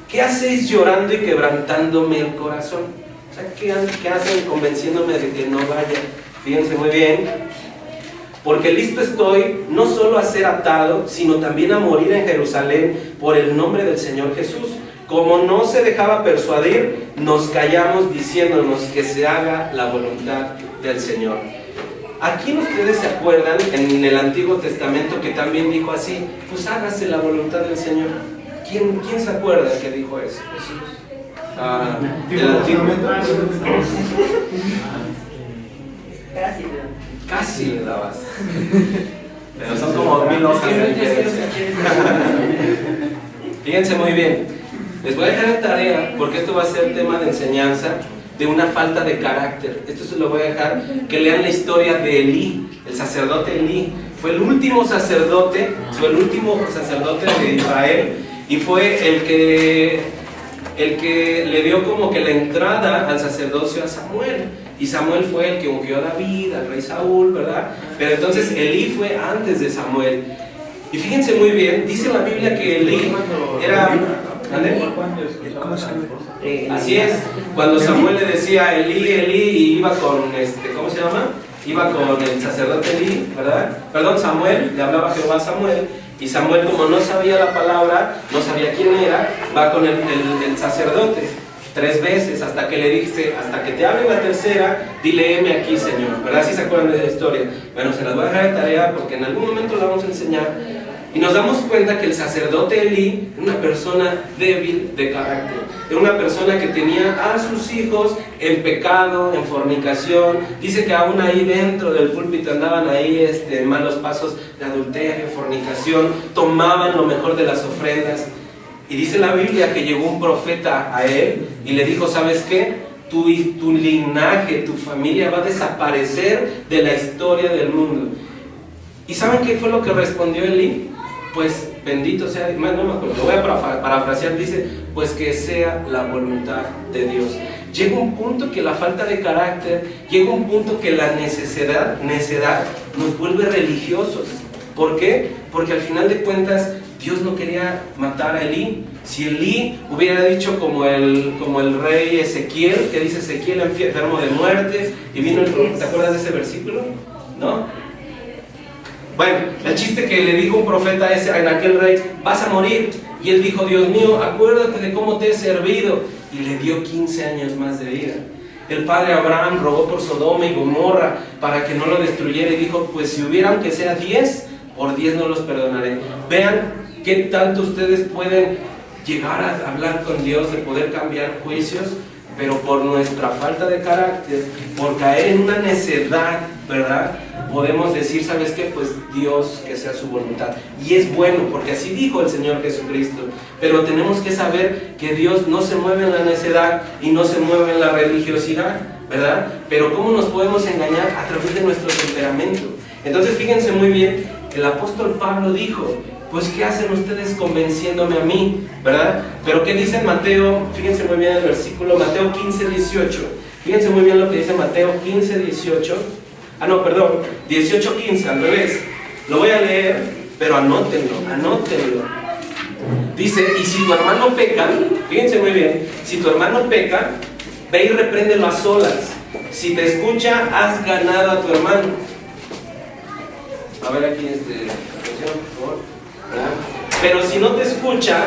¿qué hacéis llorando y quebrantándome el corazón? O sea, ¿qué hacen convenciéndome de que no vaya? Fíjense muy bien, porque listo estoy no solo a ser atado, sino también a morir en Jerusalén por el nombre del Señor Jesús. Como no se dejaba persuadir, nos callamos diciéndonos que se haga la voluntad del Señor. ¿A quién ustedes se acuerdan en el Antiguo Testamento que también dijo así? Pues hágase la voluntad del Señor. ¿Quién se acuerda que dijo eso? Del Antiguo. Casi le dabas. Pero son como 2000 hojas de diferencia. Fíjense muy bien. Les voy a dejar en tarea, porque esto va a ser tema de enseñanza, de una falta de carácter. Esto se lo voy a dejar, que lean la historia de Elí, el sacerdote Elí. Fue el último sacerdote de Israel, y fue el que le dio como que la entrada al sacerdocio a Samuel. Y Samuel fue el que ungió a David, al rey Saúl, ¿verdad? Pero entonces Elí fue antes de Samuel. Y fíjense muy bien, dice la Biblia que Elí era... Así es, cuando Samuel le decía Elí, Elí, y iba con, ¿cómo se llama? Iba con el sacerdote Elí, ¿verdad? Perdón, Samuel, le hablaba Jehová a Samuel, Y Samuel, como no sabía la palabra, no sabía quién era, va con el sacerdote 3 veces, hasta que le dice, hasta que te hable la tercera, dile, heme aquí, Señor. ¿Verdad? ¿Sí se acuerdan de la historia? Bueno, se las voy a dejar de tarea porque en algún momento la vamos a enseñar. Y nos damos cuenta que el sacerdote Elí era una persona débil de carácter. Era una persona que tenía a sus hijos en pecado, en fornicación. Dice que aún ahí dentro del púlpito andaban ahí malos pasos de adulterio, fornicación. Tomaban lo mejor de las ofrendas. Y dice la Biblia que llegó un profeta a él y le dijo, ¿sabes qué? Tu linaje, tu familia va a desaparecer de la historia del mundo. ¿Y saben qué fue lo que respondió Elí? Pues bendito sea, no me acuerdo, lo voy a parafrasear, dice, pues que sea la voluntad de Dios. Llega un punto que la falta de carácter, llega un punto que la necedad nos vuelve religiosos. ¿Por qué? Porque al final de cuentas Dios no quería matar a Elí. Si Elí hubiera dicho como el rey Ezequiel, que dice Ezequiel enfermo de muerte, y vino el profeta, ¿te acuerdas de ese versículo? ¿No? Bueno, el chiste que le dijo un profeta en aquel rey, vas a morir. Y él dijo, Dios mío, acuérdate de cómo te he servido. Y le dio 15 años más de vida. El padre Abraham rogó por Sodoma y Gomorra para que no lo destruyera y dijo, pues si hubiera aunque sea 10, por 10 no los perdonaré. Vean qué tanto ustedes pueden llegar a hablar con Dios, de poder cambiar juicios, pero por nuestra falta de carácter, por caer en una necedad, ¿verdad? Podemos decir, ¿sabes qué? Pues Dios, que sea su voluntad. Y es bueno, porque así dijo el Señor Jesucristo. Pero tenemos que saber que Dios no se mueve en la necedad y no se mueve en la religiosidad, ¿verdad? Pero ¿cómo nos podemos engañar? A través de nuestro temperamento. Entonces fíjense muy bien, el apóstol Pablo dijo, pues ¿qué hacen ustedes convenciéndome a mí? ¿Verdad? Pero ¿qué dice Mateo? Fíjense muy bien el versículo, Mateo 15, 18. Fíjense muy bien lo que dice Mateo 15, 18. 18, 15, al revés. Lo voy a leer, pero anótenlo. Dice, y si tu hermano peca, fíjense muy bien, si tu hermano peca, ve y repréndelo a solas. Si te escucha, has ganado a tu hermano. A ver aquí atención, por favor. ¿Verdad? Pero si no te escucha,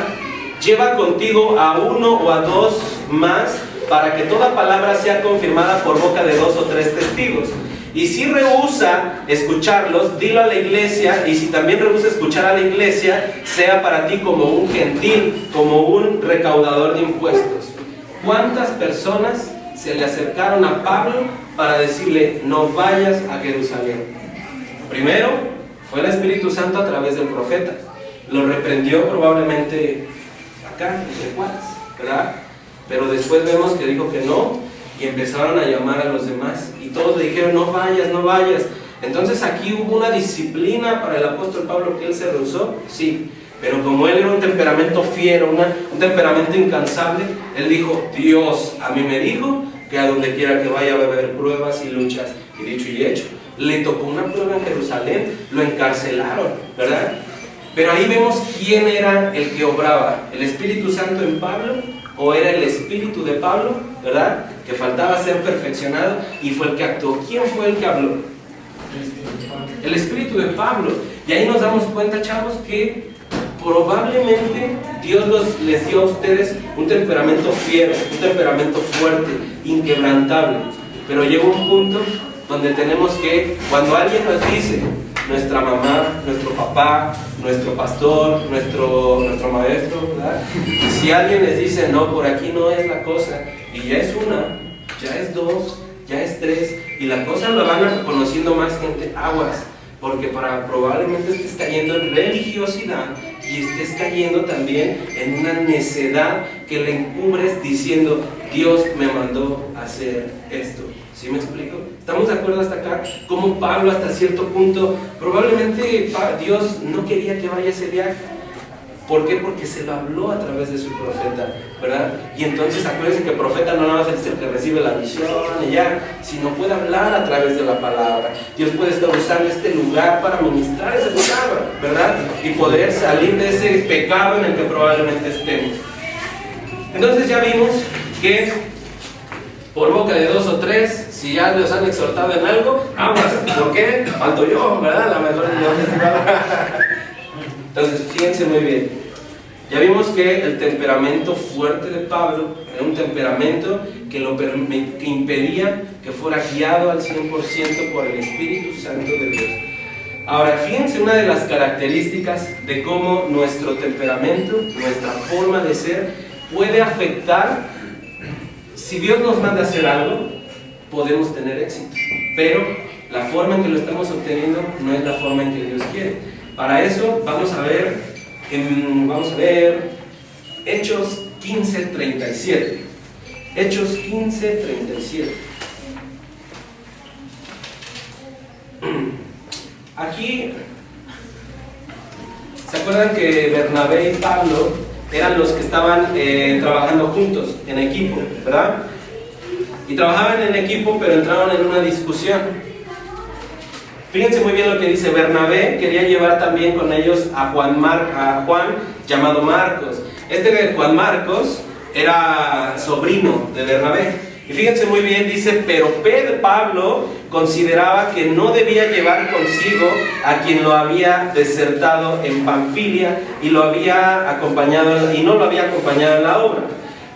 lleva contigo a 1 o a 2 más, para que toda palabra sea confirmada por boca de 2 o 3 testigos. Y si rehúsa escucharlos, dilo a la iglesia, y si también rehúsa escuchar a la iglesia, sea para ti como un gentil, como un recaudador de impuestos. ¿Cuántas personas se le acercaron a Pablo para decirle, no vayas a Jerusalén? Primero, fue el Espíritu Santo a través del profeta. Lo reprendió probablemente acá, en Juárez, ¿verdad? Pero después vemos que dijo que no, y empezaron a llamar a los demás, y todos le dijeron, no vayas. Entonces aquí hubo una disciplina para el apóstol Pablo, que él se rehusó, sí, pero como él era un temperamento fiero, un temperamento incansable, él dijo, Dios a mí me dijo que a donde quiera que vaya va a haber pruebas y luchas, y dicho y hecho, le tocó una prueba en Jerusalén, lo encarcelaron, ¿verdad? Pero ahí vemos quién era el que obraba, el Espíritu Santo en Pablo, o era el espíritu de Pablo, ¿verdad? Que faltaba ser perfeccionado y fue el que actuó. ¿Quién fue el que habló? El espíritu de Pablo. Y ahí nos damos cuenta, chavos, que probablemente Dios les dio a ustedes un temperamento fiero, un temperamento fuerte, inquebrantable. Pero llega un punto donde tenemos que, cuando alguien nos dice, nuestra mamá, nuestro papá, nuestro pastor, nuestro maestro, ¿verdad? Si alguien les dice, no, por aquí no es la cosa, y ya es 1, ya es 2, ya es 3, y la cosa la van reconociendo más gente, aguas, porque probablemente estés cayendo en religiosidad y estés cayendo también en una necedad que le encubres diciendo, Dios me mandó a hacer esto. ¿Sí me explico? ¿Estamos de acuerdo hasta acá? Como Pablo hasta cierto punto, probablemente Dios no quería que vaya a ese viaje. ¿Por qué? Porque se lo habló a través de su profeta, ¿verdad? Y entonces acuérdense que el profeta no nada más es el que recibe la visión y ya, sino puede hablar a través de la palabra. Dios puede estar usando este lugar para ministrar esa palabra, ¿verdad? Y poder salir de ese pecado en el que probablemente estemos. Entonces ya vimos que por boca de 2 o 3, si ya los han exhortado en algo, aguas. ¿Por qué? Falto yo, ¿verdad? La mejor Entonces, fíjense muy bien. Ya vimos que el temperamento fuerte de Pablo era un temperamento que impedía que fuera guiado al 100% por el Espíritu Santo de Dios. Ahora, fíjense una de las características de cómo nuestro temperamento, nuestra forma de ser, puede afectar. Si Dios nos manda a hacer algo, podemos tener éxito, pero la forma en que lo estamos obteniendo no es la forma en que Dios quiere. Para eso vamos a ver Hechos 15:37. Hechos 15:37. Aquí, ¿se acuerdan que Bernabé y Pablo eran los que estaban trabajando juntos, en equipo, verdad? Y trabajaban en equipo, pero entraron en una discusión. Fíjense muy bien lo que dice. Bernabé quería llevar también con ellos a Juan llamado Marcos. Este Juan Marcos era sobrino de Bernabé. Y fíjense muy bien, dice, pero Pablo consideraba que no debía llevar consigo a quien lo había desertado en Panfilia y no lo había acompañado en la obra.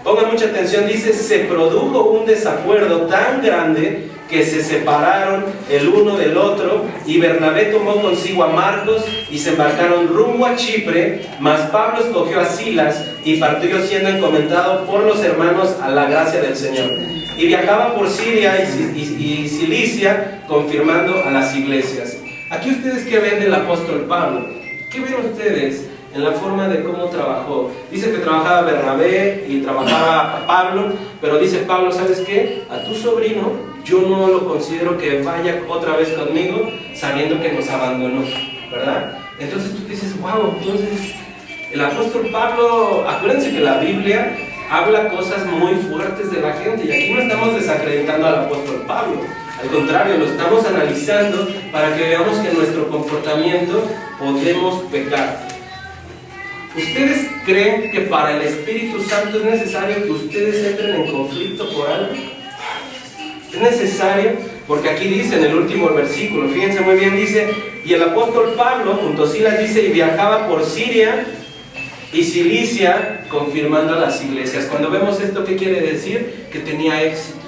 Pongan mucha atención, dice, se produjo un desacuerdo tan grande que se separaron el uno del otro, y Bernabé tomó consigo a Marcos y se embarcaron rumbo a Chipre, mas Pablo escogió a Silas y partió siendo encomendado por los hermanos a la gracia del Señor. Y viajaba por Siria y Cilicia, confirmando a las iglesias. Aquí ustedes, ¿qué ven del apóstol Pablo? ¿Qué ven ustedes en la forma de cómo trabajó? Dice que trabajaba Bernabé y trabajaba Pablo, pero dice Pablo, ¿sabes qué? A tu sobrino yo no lo considero que vaya otra vez conmigo, sabiendo que nos abandonó, ¿verdad? Entonces tú dices, wow, entonces el apóstol Pablo, acuérdense que la Biblia habla cosas muy fuertes de la gente, y aquí no estamos desacreditando al apóstol Pablo, al contrario, lo estamos analizando para que veamos que en nuestro comportamiento podemos pecar. ¿Ustedes creen que para el Espíritu Santo es necesario que ustedes entren en conflicto por algo? Es necesario, porque aquí dice en el último versículo, fíjense muy bien, dice, y el apóstol Pablo, junto a Silas, dice, y viajaba por Siria y Cilicia, confirmando a las iglesias. Cuando vemos esto, ¿qué quiere decir? Que tenía éxito,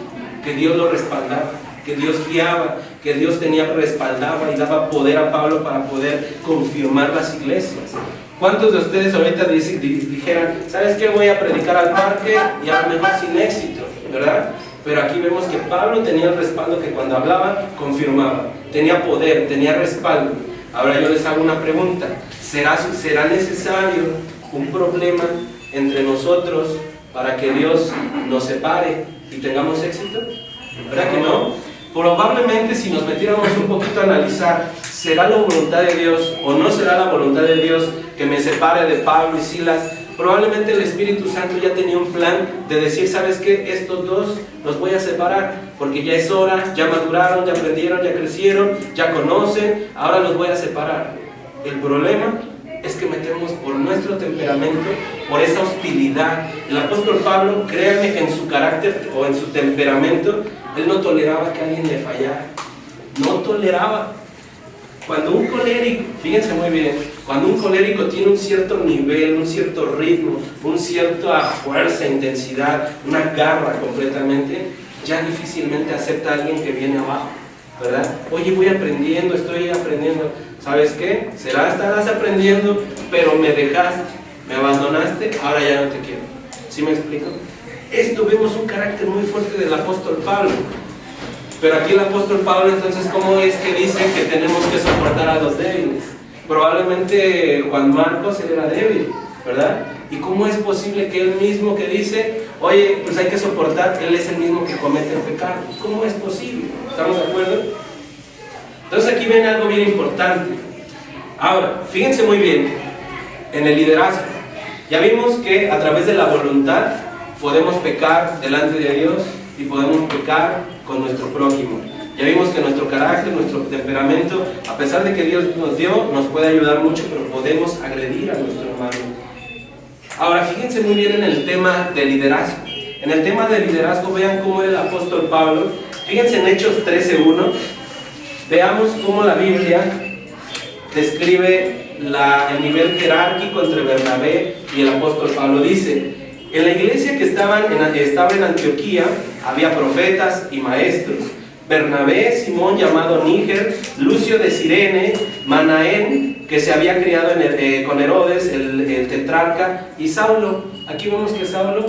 que Dios lo respaldaba, que Dios guiaba, que Dios respaldaba y daba poder a Pablo para poder confirmar las iglesias. ¿Cuántos de ustedes ahorita dijeran, ¿sabes qué? Voy a predicar al parque y a lo mejor sin éxito, ¿verdad? Pero aquí vemos que Pablo tenía el respaldo, que cuando hablaba, confirmaba. Tenía poder, tenía respaldo. Ahora yo les hago una pregunta. ¿Será necesario un problema entre nosotros para que Dios nos separe y tengamos éxito? ¿Verdad que no? Probablemente si nos metiéramos un poquito a analizar, ¿será la voluntad de Dios o no será la voluntad de Dios que me separe de Pablo y Silas? Probablemente el Espíritu Santo ya tenía un plan de decir, ¿sabes qué? Estos dos los voy a separar, porque ya es hora, ya maduraron, ya aprendieron, ya crecieron, ya conocen, ahora los voy a separar. El problema es que metemos por nuestro temperamento, por esa hostilidad. El apóstol Pablo, créanme que en su carácter o en su temperamento, él no toleraba que alguien le fallara. No toleraba. Cuando un colérico, fíjense muy bien, cuando un colérico tiene un cierto nivel, un cierto ritmo, una cierta fuerza, intensidad, una garra completamente, ya difícilmente acepta a alguien que viene abajo, ¿verdad? Oye, voy aprendiendo, estoy aprendiendo. ¿Sabes qué? Estarás aprendiendo, pero me dejaste, me abandonaste, ahora ya no te quiero. ¿Sí me explico? Esto vemos un carácter muy fuerte del apóstol Pablo. Pero aquí el apóstol Pablo, entonces, ¿cómo es que dice que tenemos que soportar a los débiles? Probablemente Juan Marcos, él era débil, ¿verdad? ¿Y cómo es posible que él mismo que dice, oye, pues hay que soportar, él es el mismo que comete el pecado? ¿Cómo es posible? ¿Estamos de acuerdo? Entonces aquí viene algo bien importante. Ahora, fíjense muy bien, en el liderazgo, ya vimos que a través de la voluntad podemos pecar delante de Dios y podemos pecar con nuestro prójimo. Ya vimos que nuestro carácter, nuestro temperamento, a pesar de que Dios nos dio, nos puede ayudar mucho, pero podemos agredir a nuestro hermano. Ahora, fíjense muy bien en el tema de liderazgo. En el tema de liderazgo, vean cómo el apóstol Pablo, fíjense en Hechos 13:1, veamos cómo la Biblia describe el nivel jerárquico entre Bernabé y el apóstol Pablo. Dice, en la iglesia que estaba en Antioquía había profetas y maestros. Bernabé, Simón llamado Níger, Lucio de Cirene, Manaén, que se había criado con Herodes, el tetrarca, y Saulo. Aquí vemos que Saulo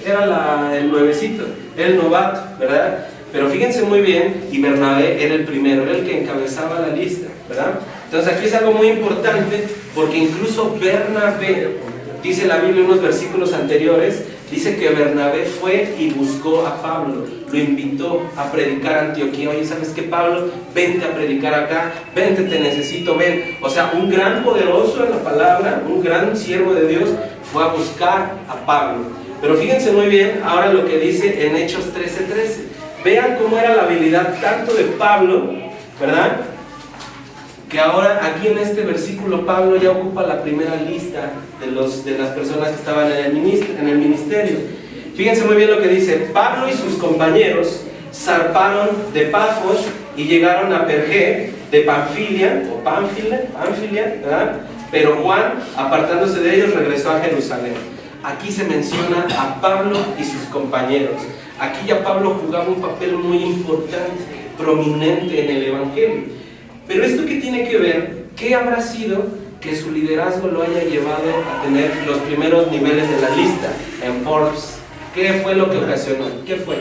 era el nuevecito, el novato, ¿verdad? Pero fíjense muy bien, y Bernabé era el primero, era el que encabezaba la lista, ¿verdad? Entonces aquí es algo muy importante, porque incluso Bernabé, dice la Biblia en unos versículos anteriores, dice que Bernabé fue y buscó a Pablo, lo invitó a predicar a Antioquía. Oye, ¿sabes qué, Pablo? Vente a predicar acá, vente, te necesito, ven. O sea, un gran poderoso en la palabra, un gran siervo de Dios, fue a buscar a Pablo. Pero fíjense muy bien ahora lo que dice en Hechos 13:13. Vean cómo era la habilidad tanto de Pablo, ¿verdad? Que ahora aquí en este versículo Pablo ya ocupa la primera lista de las personas que estaban en el ministerio. Fíjense muy bien lo que dice: Pablo y sus compañeros zarparon de Pafos y llegaron a Pergé de Panfilia, ¿verdad? Pero Juan, apartándose de ellos, regresó a Jerusalén. Aquí se menciona a Pablo y sus compañeros. Aquí ya Pablo jugaba un papel muy importante, prominente en el evangelio. Pero esto ¿qué tiene que ver? ¿Qué habrá sido que su liderazgo lo haya llevado a tener los primeros niveles de la lista en Forbes? ¿Qué fue lo que ocasionó? ¿Qué fue?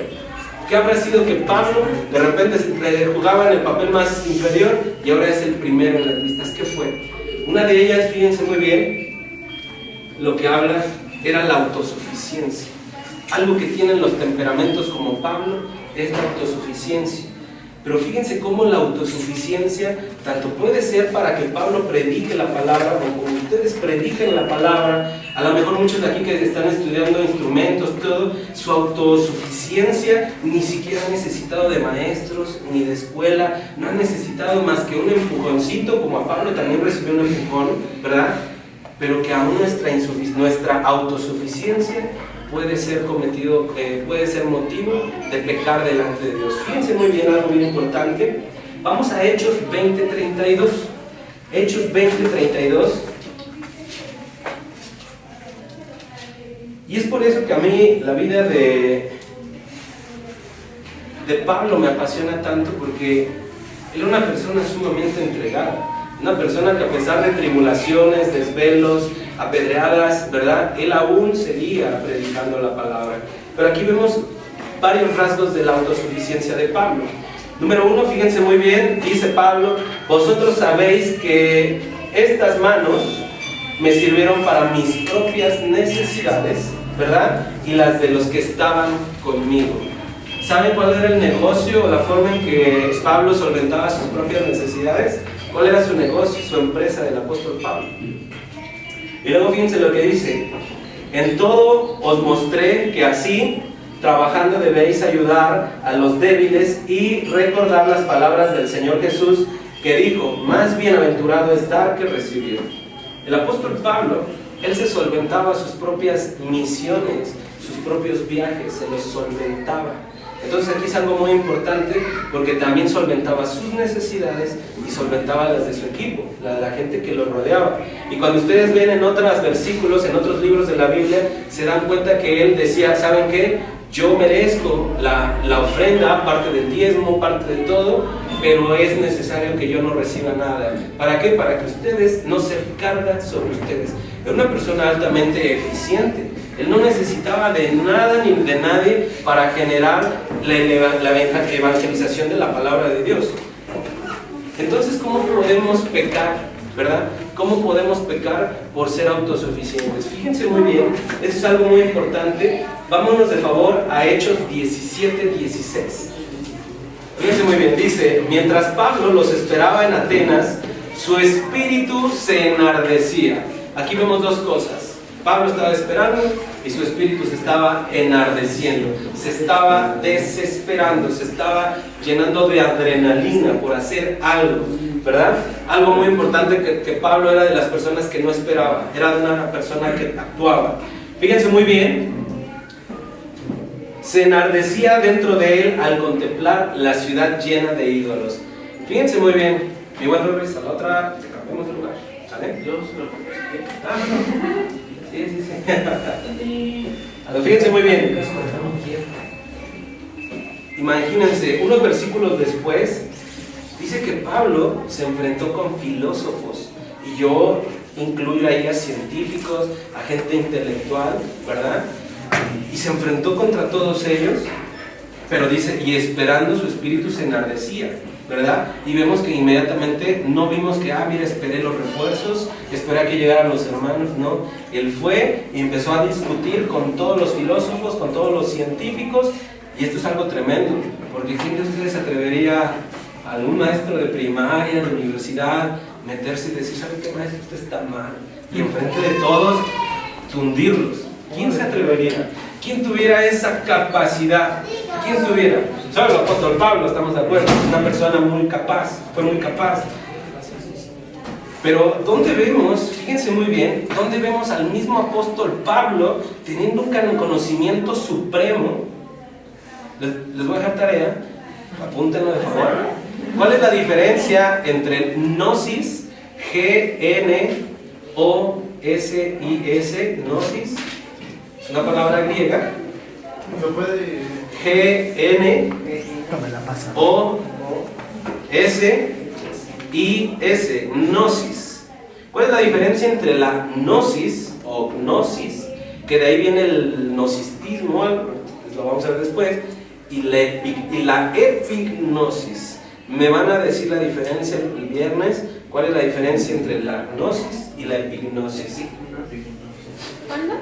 ¿Qué habrá sido que Pablo de repente jugaba en el papel más inferior y ahora es el primero en las listas? ¿Qué fue? Una de ellas, fíjense muy bien, lo que habla era la autosuficiencia. Algo que tienen los temperamentos como Pablo es la autosuficiencia. Pero fíjense cómo la autosuficiencia tanto puede ser para que Pablo predique la palabra, o como ustedes prediquen la palabra. A lo mejor muchos de aquí que están estudiando instrumentos, todo, su autosuficiencia ni siquiera ha necesitado de maestros ni de escuela, no ha necesitado más que un empujoncito, como a Pablo también recibió un empujón, ¿verdad? Pero que aún nuestra autosuficiencia puede ser puede ser motivo de pecar delante de Dios. Fíjense muy bien algo bien importante. Vamos a Hechos 20:32. Hechos 20:32. Y es por eso que a mí la vida de Pablo me apasiona tanto, porque él era una persona sumamente entregada. Una persona que a pesar de tribulaciones, desvelos, apedreadas, ¿verdad? Él aún seguía predicando la palabra. Pero aquí vemos varios rasgos de la autosuficiencia de Pablo. Número uno, fíjense muy bien, dice Pablo: vosotros sabéis que estas manos me sirvieron para mis propias necesidades, ¿verdad? Y las de los que estaban conmigo. ¿Saben cuál era el negocio o la forma en que Pablo solventaba sus propias necesidades? ¿Cuál era su negocio, su empresa del apóstol Pablo? Y luego fíjense lo que dice: en todo os mostré que así, trabajando, debéis ayudar a los débiles y recordar las palabras del Señor Jesús, que dijo: más bienaventurado es dar que recibir. El apóstol Pablo, él se solventaba sus propias misiones, sus propios viajes, se los solventaba. Entonces aquí es algo muy importante, porque también solventaba sus necesidades y solventaba las de su equipo, la gente que lo rodeaba. Y cuando ustedes ven en otros versículos, en otros libros de la Biblia, se dan cuenta que él decía: ¿saben qué? Yo merezco la ofrenda, parte del diezmo, parte de todo, pero es necesario que yo no reciba nada. ¿Para qué? Para que ustedes no se carguen sobre ustedes. Era una persona altamente eficiente. Él no necesitaba de nada ni de nadie para generar la evangelización de la palabra de Dios. Entonces, ¿cómo podemos pecar, verdad? ¿Cómo podemos pecar por ser autosuficientes? Fíjense muy bien, eso es algo muy importante. Vámonos de favor a Hechos 17:16. Fíjense muy bien, dice: mientras Pablo los esperaba en Atenas, su espíritu se enardecía. Aquí vemos dos cosas. Pablo estaba esperando y su espíritu se estaba enardeciendo, se estaba desesperando, se estaba llenando de adrenalina por hacer algo, ¿verdad? Algo muy importante, que Pablo era de las personas que no esperaba, era de una persona que actuaba. Fíjense muy bien, se enardecía dentro de él al contemplar la ciudad llena de ídolos. Fíjense muy bien, mi buen Luis, a la otra, te cambiamos de lugar. ¿Vale? Sí. Pero fíjense muy bien. Imagínense, unos versículos después, dice que Pablo se enfrentó con filósofos. Y yo incluyo ahí a científicos, a gente intelectual, ¿verdad? Y se enfrentó contra todos ellos, pero dice, y esperando su espíritu se enardecía, ¿verdad? Y vemos que inmediatamente no vimos que, mira, esperé los refuerzos, esperé a que llegaran los hermanos, no. Él fue y empezó a discutir con todos los filósofos, con todos los científicos, y esto es algo tremendo, porque ¿quién de ustedes se atrevería, algún maestro de primaria, de universidad, meterse y decir, ¿sabe qué, maestro? Usted está mal. Y enfrente de todos, tundirlos. ¿Quién se atrevería? ¿Quién tuviera esa capacidad? ¿Quién tuviera? ¿Sabe? El apóstol Pablo, estamos de acuerdo, es una persona muy capaz, fue muy capaz. Pero ¿dónde vemos, fíjense muy bien, dónde vemos al mismo apóstol Pablo teniendo un conocimiento supremo? Les voy a dejar tarea, apúntenlo de favor. ¿Cuál es la diferencia entre gnosis, G-N-O-S-I-S, gnosis? Es una palabra griega. G-N-O-S-I-S, gnosis. ¿Cuál es la diferencia entre la gnosis o gnosis, que de ahí viene el gnosticismo, lo vamos a ver después, y la epignosis? Me van a decir la diferencia el viernes. ¿Cuál es la diferencia entre la gnosis y la epignosis? ¿Cuándo?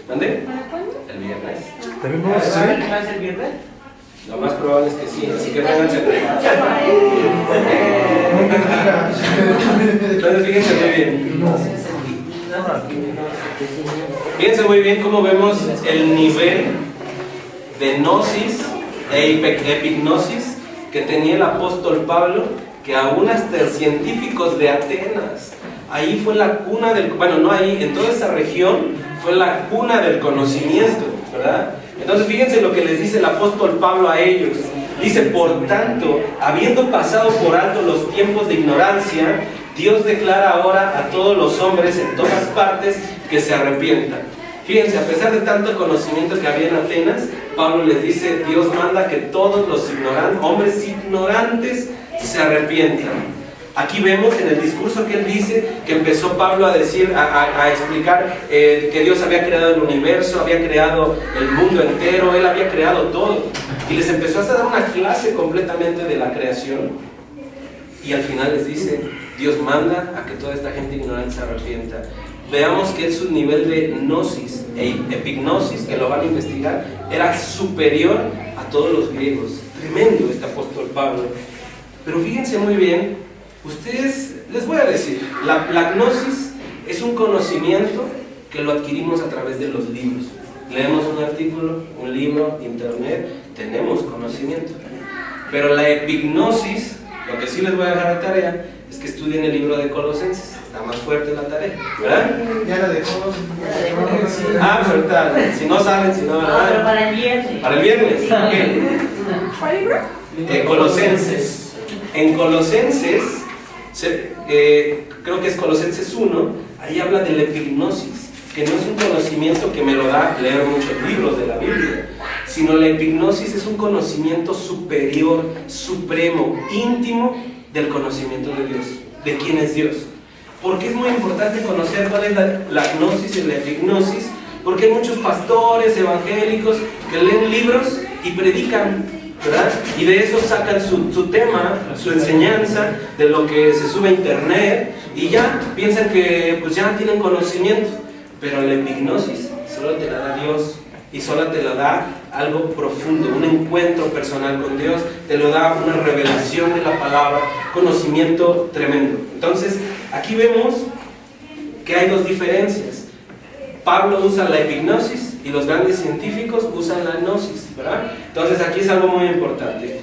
¿Dónde? ¿Para cuándo? El viernes. ¿También vamos a hacer? clase el viernes? Lo más probable es que sí, así que pónganse. Entonces fíjense muy bien. Fíjense muy bien cómo vemos el nivel de gnosis e epignosis que tenía el apóstol Pablo, que aún hasta científicos de Atenas, ahí fue la cuna del, bueno, no ahí, en toda esa región fue la cuna del conocimiento, ¿verdad? Entonces fíjense lo que les dice el apóstol Pablo a ellos. Dice, por tanto, habiendo pasado por alto los tiempos de ignorancia, Dios declara ahora a todos los hombres en todas partes que se arrepientan. Fíjense, a pesar de tanto conocimiento que había en Atenas, Pablo les dice, Dios manda que todos los hombres ignorantes se arrepientan. Aquí vemos en el discurso que él dice, que empezó Pablo a decir, a explicar que Dios había creado el universo, había creado el mundo entero, Él había creado todo. Y les empezó a dar una clase completamente de la creación. Y al final les dice, Dios manda a que toda esta gente ignorante se arrepienta. Veamos que su nivel de gnosis e epignosis, que lo van a investigar, era superior a todos los griegos. Tremendo este apóstol Pablo. Pero fíjense muy bien, ustedes, les voy a decir, la gnosis es un conocimiento que lo adquirimos a través de los libros. Leemos un artículo, un libro, internet, tenemos conocimiento. Pero la epignosis, lo que sí les voy a dejar de tarea, es que estudien el libro de Colosenses. Está más fuerte la tarea, ¿verdad? Ya la dejó. Pues ahorita, si no saben, si no, ¿verdad? Pero para el viernes. Para el viernes, ¿ok? ¿Cuál libro? Colosenses. En Colosenses, creo que es Colosenses 1, ahí habla de la epignosis, que no es un conocimiento que me lo da leer muchos libros de la Biblia, sino la epignosis es un conocimiento superior, supremo, íntimo del conocimiento de Dios, de quién es Dios. Porque es muy importante conocer cuál es la gnosis y la epignosis, porque hay muchos pastores evangélicos que leen libros y predican, ¿verdad? Y de eso sacan su tema, su enseñanza, de lo que se sube a internet, y ya piensan que pues ya tienen conocimiento. Pero la epignosis solo te la da Dios, y solo te la da algo profundo, un encuentro personal con Dios, te lo da una revelación de la palabra, conocimiento tremendo. Entonces, aquí vemos que hay dos diferencias. Pablo usa la epignosis y los grandes científicos usan la gnosis, ¿verdad? Entonces, aquí es algo muy importante.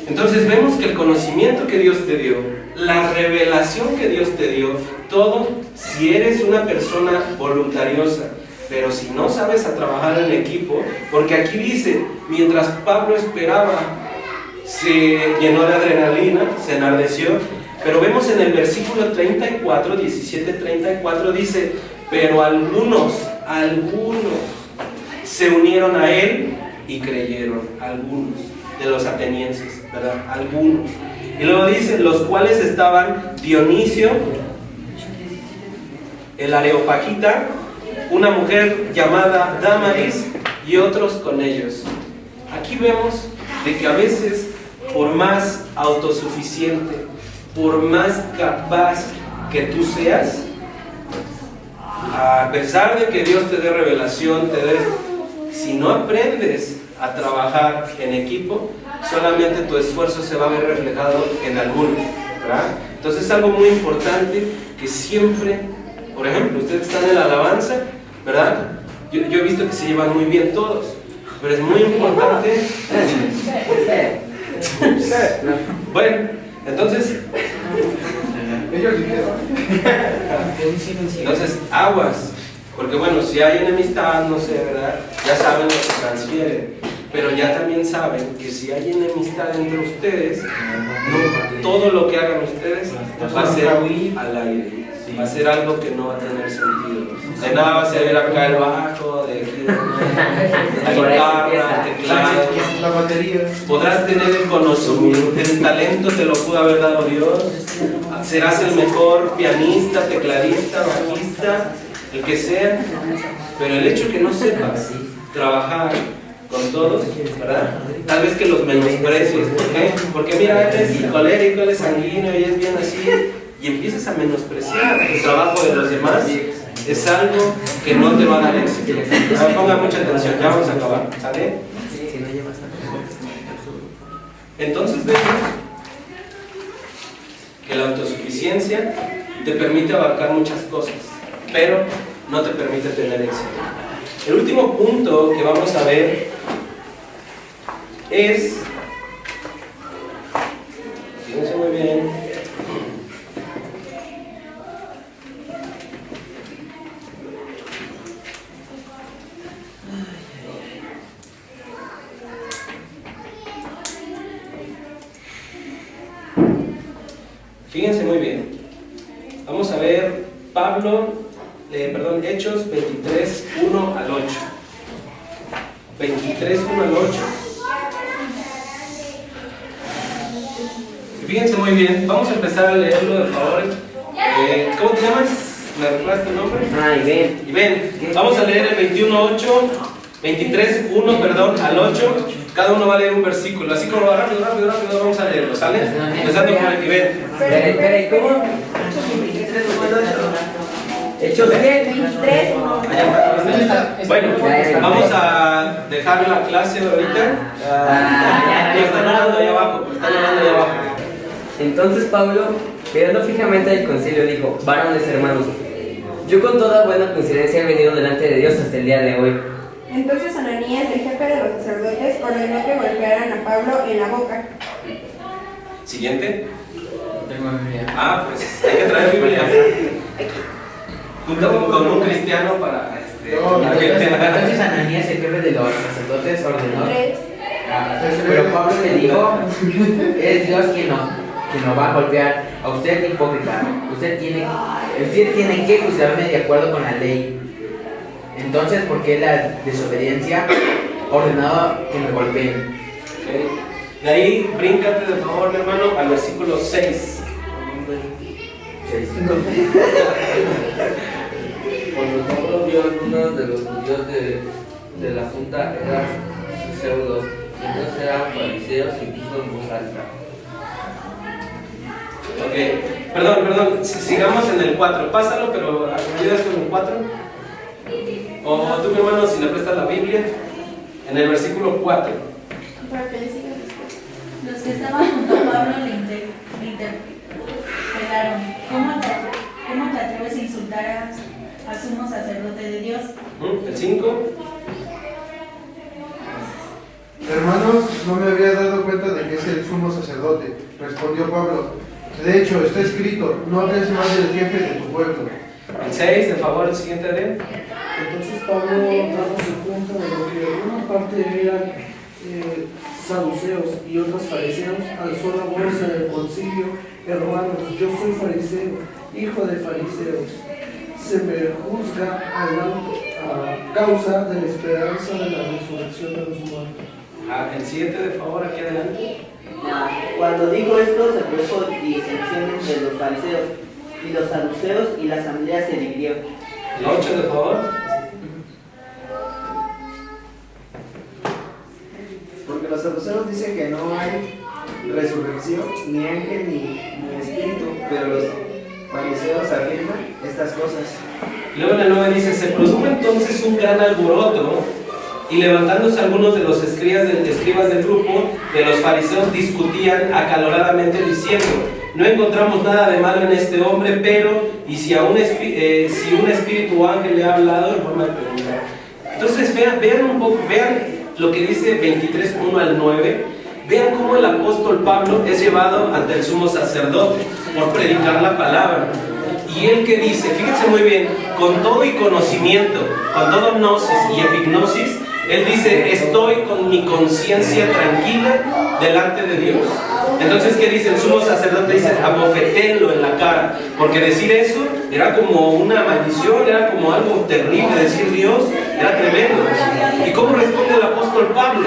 Entonces, vemos que el conocimiento que Dios te dio, la revelación que Dios te dio, todo, si eres una persona voluntariosa, pero si no sabes a trabajar en equipo, porque aquí dice, mientras Pablo esperaba, se llenó de adrenalina, se enardeció, Pero vemos en el versículo 34, 17:34 dice, pero algunos se unieron a él y creyeron, algunos de los atenienses, ¿verdad? Algunos. Y luego dice, los cuales estaban Dionisio, el Areopagita, una mujer llamada Damaris y otros con ellos. Aquí vemos de que a veces, por más autosuficiente, por más capaz que tú seas, a pesar de que Dios te dé revelación, si no aprendes a trabajar en equipo, solamente tu esfuerzo se va a ver reflejado en algunos, ¿verdad? Entonces es algo muy importante que siempre, por ejemplo, ustedes están en la alabanza, ¿verdad? Yo he visto que se llevan muy bien todos, pero es muy importante. Bueno, entonces aguas, porque bueno, si hay enemistad, no sé, ¿verdad? Ya saben lo que transfieren, pero ya también saben que si hay enemistad entre ustedes, no, todo lo que hagan ustedes va a ser al aire, va a ser algo que no va a tener sentido. De nada va a servir acá el bajo, de aquí, la guitarra, el teclado, la batería. Podrás tener el conocimiento, el talento te lo pudo haber dado Dios, serás el mejor pianista, tecladista, bajista, el que sea, pero el hecho que no sepas trabajar con todos, ¿verdad? Tal vez que los menosprecies. ¿Por qué? Porque mira, él es colérico, él es sanguíneo y es bien así, y empiezas a menospreciar el trabajo de los demás. Es algo que no te va a dar éxito. Ponga mucha atención, ya vamos a acabar, ¿sale? Entonces vemos que la autosuficiencia te permite abarcar muchas cosas, pero no te permite tener éxito. El último punto que vamos a ver es, fíjense muy bien, fíjense muy bien, vamos a ver Hechos 23, 1 al 8. 23, 1 al 8. Fíjense muy bien, vamos a empezar a leerlo de favor. ¿Cómo te llamas? ¿Me recuerdas tu nombre? Ivén. Vamos a leer el 23, 1, al 8. Cada uno va a leer un versículo, así como rápido, vamos a leerlo, ¿sale? Empezando con el Ivén. Espera, ¿cómo? Hechos 23. Bueno, vamos a dejar la clase ahorita. Están hablando ahí abajo, Entonces Pablo, mirando fijamente al concilio, dijo: varones hermanos, yo con toda buena coincidencia he venido delante de Dios hasta el día de hoy. Entonces Ananías, el jefe de los sacerdotes, ordenó que golpearan a Pablo en la boca. Siguiente. Tengo Biblia. Pues hay que traer Biblia. Junto con un cristiano para Entonces Ananías, el jefe de los sacerdotes, ordenó. Pero Pablo le dijo: es Dios quien no va a golpear a usted, hipócrita. Usted tiene que juzgarme de acuerdo con la ley. Entonces, ¿por qué la desobediencia? Ordenado que me golpeen. Okay. De ahí, bríncate de favor, mi hermano, al versículo 6. Cuando Pablo vio a algunos de los judíos de la junta, eran sus pseudos, y entonces eran fariseos, y dijo en voz alta. Ok, perdón, sigamos en el 4. Pásalo, pero ¿me ayudas con el 4? O tú, mi hermano, si le prestas la Biblia, en el versículo 4. Para que le siga después. Los que estaban junto a Pablo le interpelaron: ¿Cómo te atreves a insultar al sumo sacerdote de Dios? El 5. Hermanos, no me había dado cuenta de que es el sumo sacerdote, respondió Pablo. De hecho, está escrito: no hables más del jefe de tu pueblo. El 6, de favor, el siguiente de. Entonces Pablo, dándose cuenta de lo que una parte eran saduceos y otros fariseos, alzó la voz en el concilio hermanos, yo soy fariseo, hijo de fariseos. Se me juzga a causa de la esperanza de la resurrección de los muertos. El siguiente, de favor, aquí adelante. Cuando dijo esto, se produjo disensión entre los fariseos y los saduceos, y la asamblea se dividió. El 8, de favor. Porque los saduceos dicen que no hay resurrección, ni ángel, ni espíritu, pero los fariseos afirman estas cosas. Luego en el 9 dice, se produjo entonces un gran alboroto, y levantándose algunos de los escribas del grupo de los fariseos discutían acaloradamente diciendo, no encontramos nada de malo en este hombre, pero y si un espíritu o ángel le ha hablado, en forma de pregunta. Entonces vean un poco, vean lo que dice 23, 1 al 9. Vean cómo el apóstol Pablo es llevado ante el sumo sacerdote por predicar la palabra. Y él que dice, fíjense muy bien, con todo y conocimiento, con todo gnosis y epignosis, él dice, estoy con mi conciencia tranquila delante de Dios. Entonces, ¿qué dice el sumo sacerdote? Dice, abofetéenlo en la cara. Porque decir eso era como una maldición, era como algo terrible. Decir Dios era tremendo. ¿Y cómo responde el apóstol Pablo?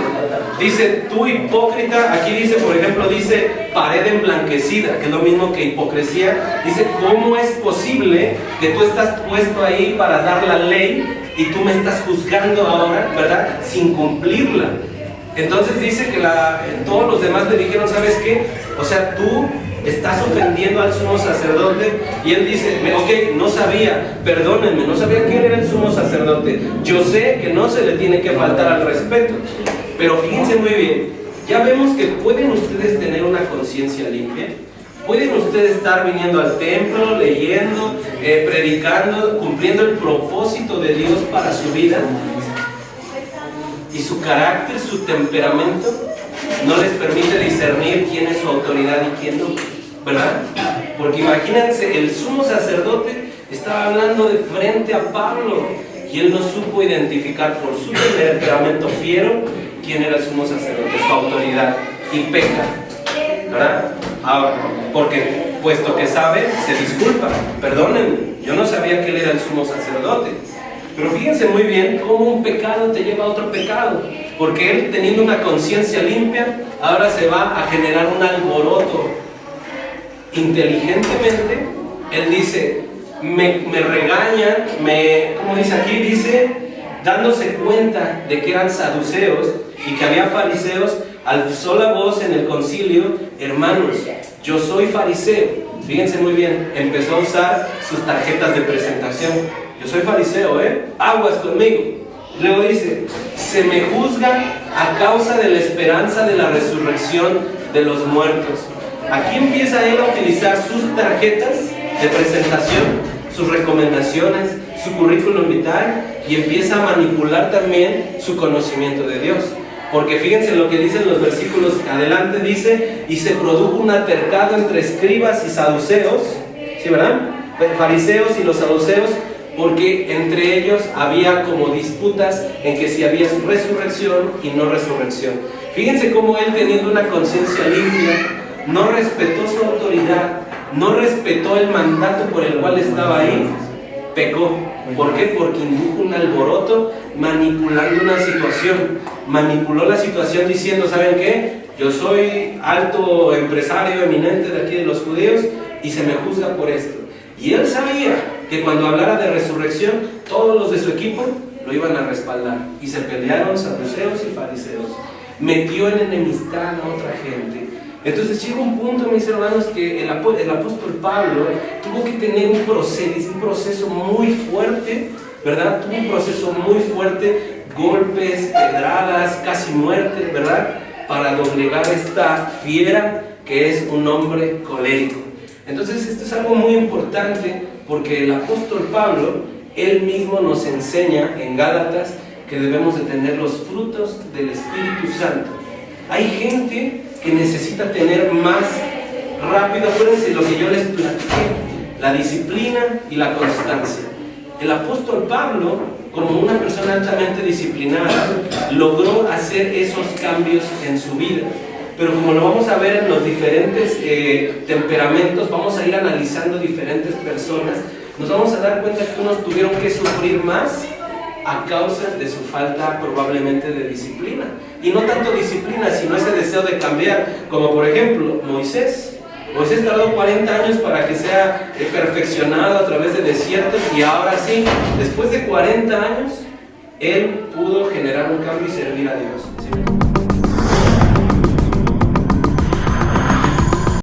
Dice, tú hipócrita, aquí dice, por ejemplo, dice pared emblanquecida, que es lo mismo que hipocresía. Dice, ¿cómo es posible que tú estás puesto ahí para dar la ley y tú me estás juzgando ahora, ¿verdad? Sin cumplirla. Entonces dice que todos los demás le dijeron, ¿sabes qué? O sea, tú estás ofendiendo al sumo sacerdote. Y él dice, ok, no sabía, perdónenme, no sabía quién era el sumo sacerdote. Yo sé que no se le tiene que faltar al respeto. Pero fíjense muy bien, ya vemos que pueden ustedes tener una conciencia limpia. Pueden ustedes estar viniendo al templo, leyendo, predicando, cumpliendo el propósito de Dios para su vida. Y su carácter, su temperamento, no les permite discernir quién es su autoridad y quién no, ¿verdad? Porque imagínense, el sumo sacerdote estaba hablando de frente a Pablo y él no supo identificar por su temperamento fiero quién era el sumo sacerdote, su autoridad, y peca, ¿verdad? Ahora, porque puesto que sabe, se disculpa, perdónenme, yo no sabía que él era el sumo sacerdote. Pero fíjense muy bien cómo un pecado te lleva a otro pecado, porque él, teniendo una conciencia limpia, ahora se va a generar un alboroto. Inteligentemente, él dice, me regañan, ¿cómo dice aquí? Dice, dándose cuenta de que eran saduceos y que había fariseos, alzó la voz en el concilio, hermanos, yo soy fariseo. Fíjense muy bien, empezó a usar sus tarjetas de presentación. Yo soy fariseo, aguas conmigo. Luego dice, se me juzga a causa de la esperanza de la resurrección de los muertos. Aquí empieza él a utilizar sus tarjetas de presentación, sus recomendaciones, su currículum vitae, y empieza a manipular también su conocimiento de Dios. Porque fíjense lo que dicen los versículos adelante, dice, y se produjo un altercado entre escribas y saduceos, ¿sí, verdad? Fariseos y los saduceos, porque entre ellos había como disputas en que si había resurrección y no resurrección. Fíjense cómo él, teniendo una conciencia limpia, no respetó su autoridad, no respetó el mandato por el cual estaba ahí, pecó. ¿Por qué? Porque indujo un alboroto manipulando una situación. Manipuló la situación diciendo, ¿saben qué? Yo soy alto empresario eminente de aquí de los judíos y se me juzga por esto. Y él sabía que cuando hablara de resurrección, todos los de su equipo lo iban a respaldar. Y se pelearon saduceos y fariseos. Metió en enemistad a otra gente. Entonces llega un punto, mis hermanos, que el apóstol Pablo tuvo que tener un proceso muy fuerte, ¿verdad? Tuvo un proceso muy fuerte, golpes, pedradas, casi muerte, ¿verdad? Para doblegar esta fiera que es un hombre colérico. Entonces esto es algo muy importante porque el apóstol Pablo, él mismo nos enseña en Gálatas que debemos de tener los frutos del Espíritu Santo. Hay gente que necesita tener más rápido, acuérdense lo que yo les platiqué, la disciplina y la constancia. El apóstol Pablo, como una persona altamente disciplinada, logró hacer esos cambios en su vida. pero como lo vamos a ver en los diferentes temperamentos, vamos a ir analizando diferentes personas, nos vamos a dar cuenta que unos tuvieron que sufrir más a causa de su falta probablemente de disciplina. Y no tanto disciplina, sino ese deseo de cambiar, como por ejemplo Moisés. Moisés tardó 40 años para que sea perfeccionado a través de desiertos, y ahora sí, después de 40 años, él pudo generar un cambio y servir a Dios. ¿Sí?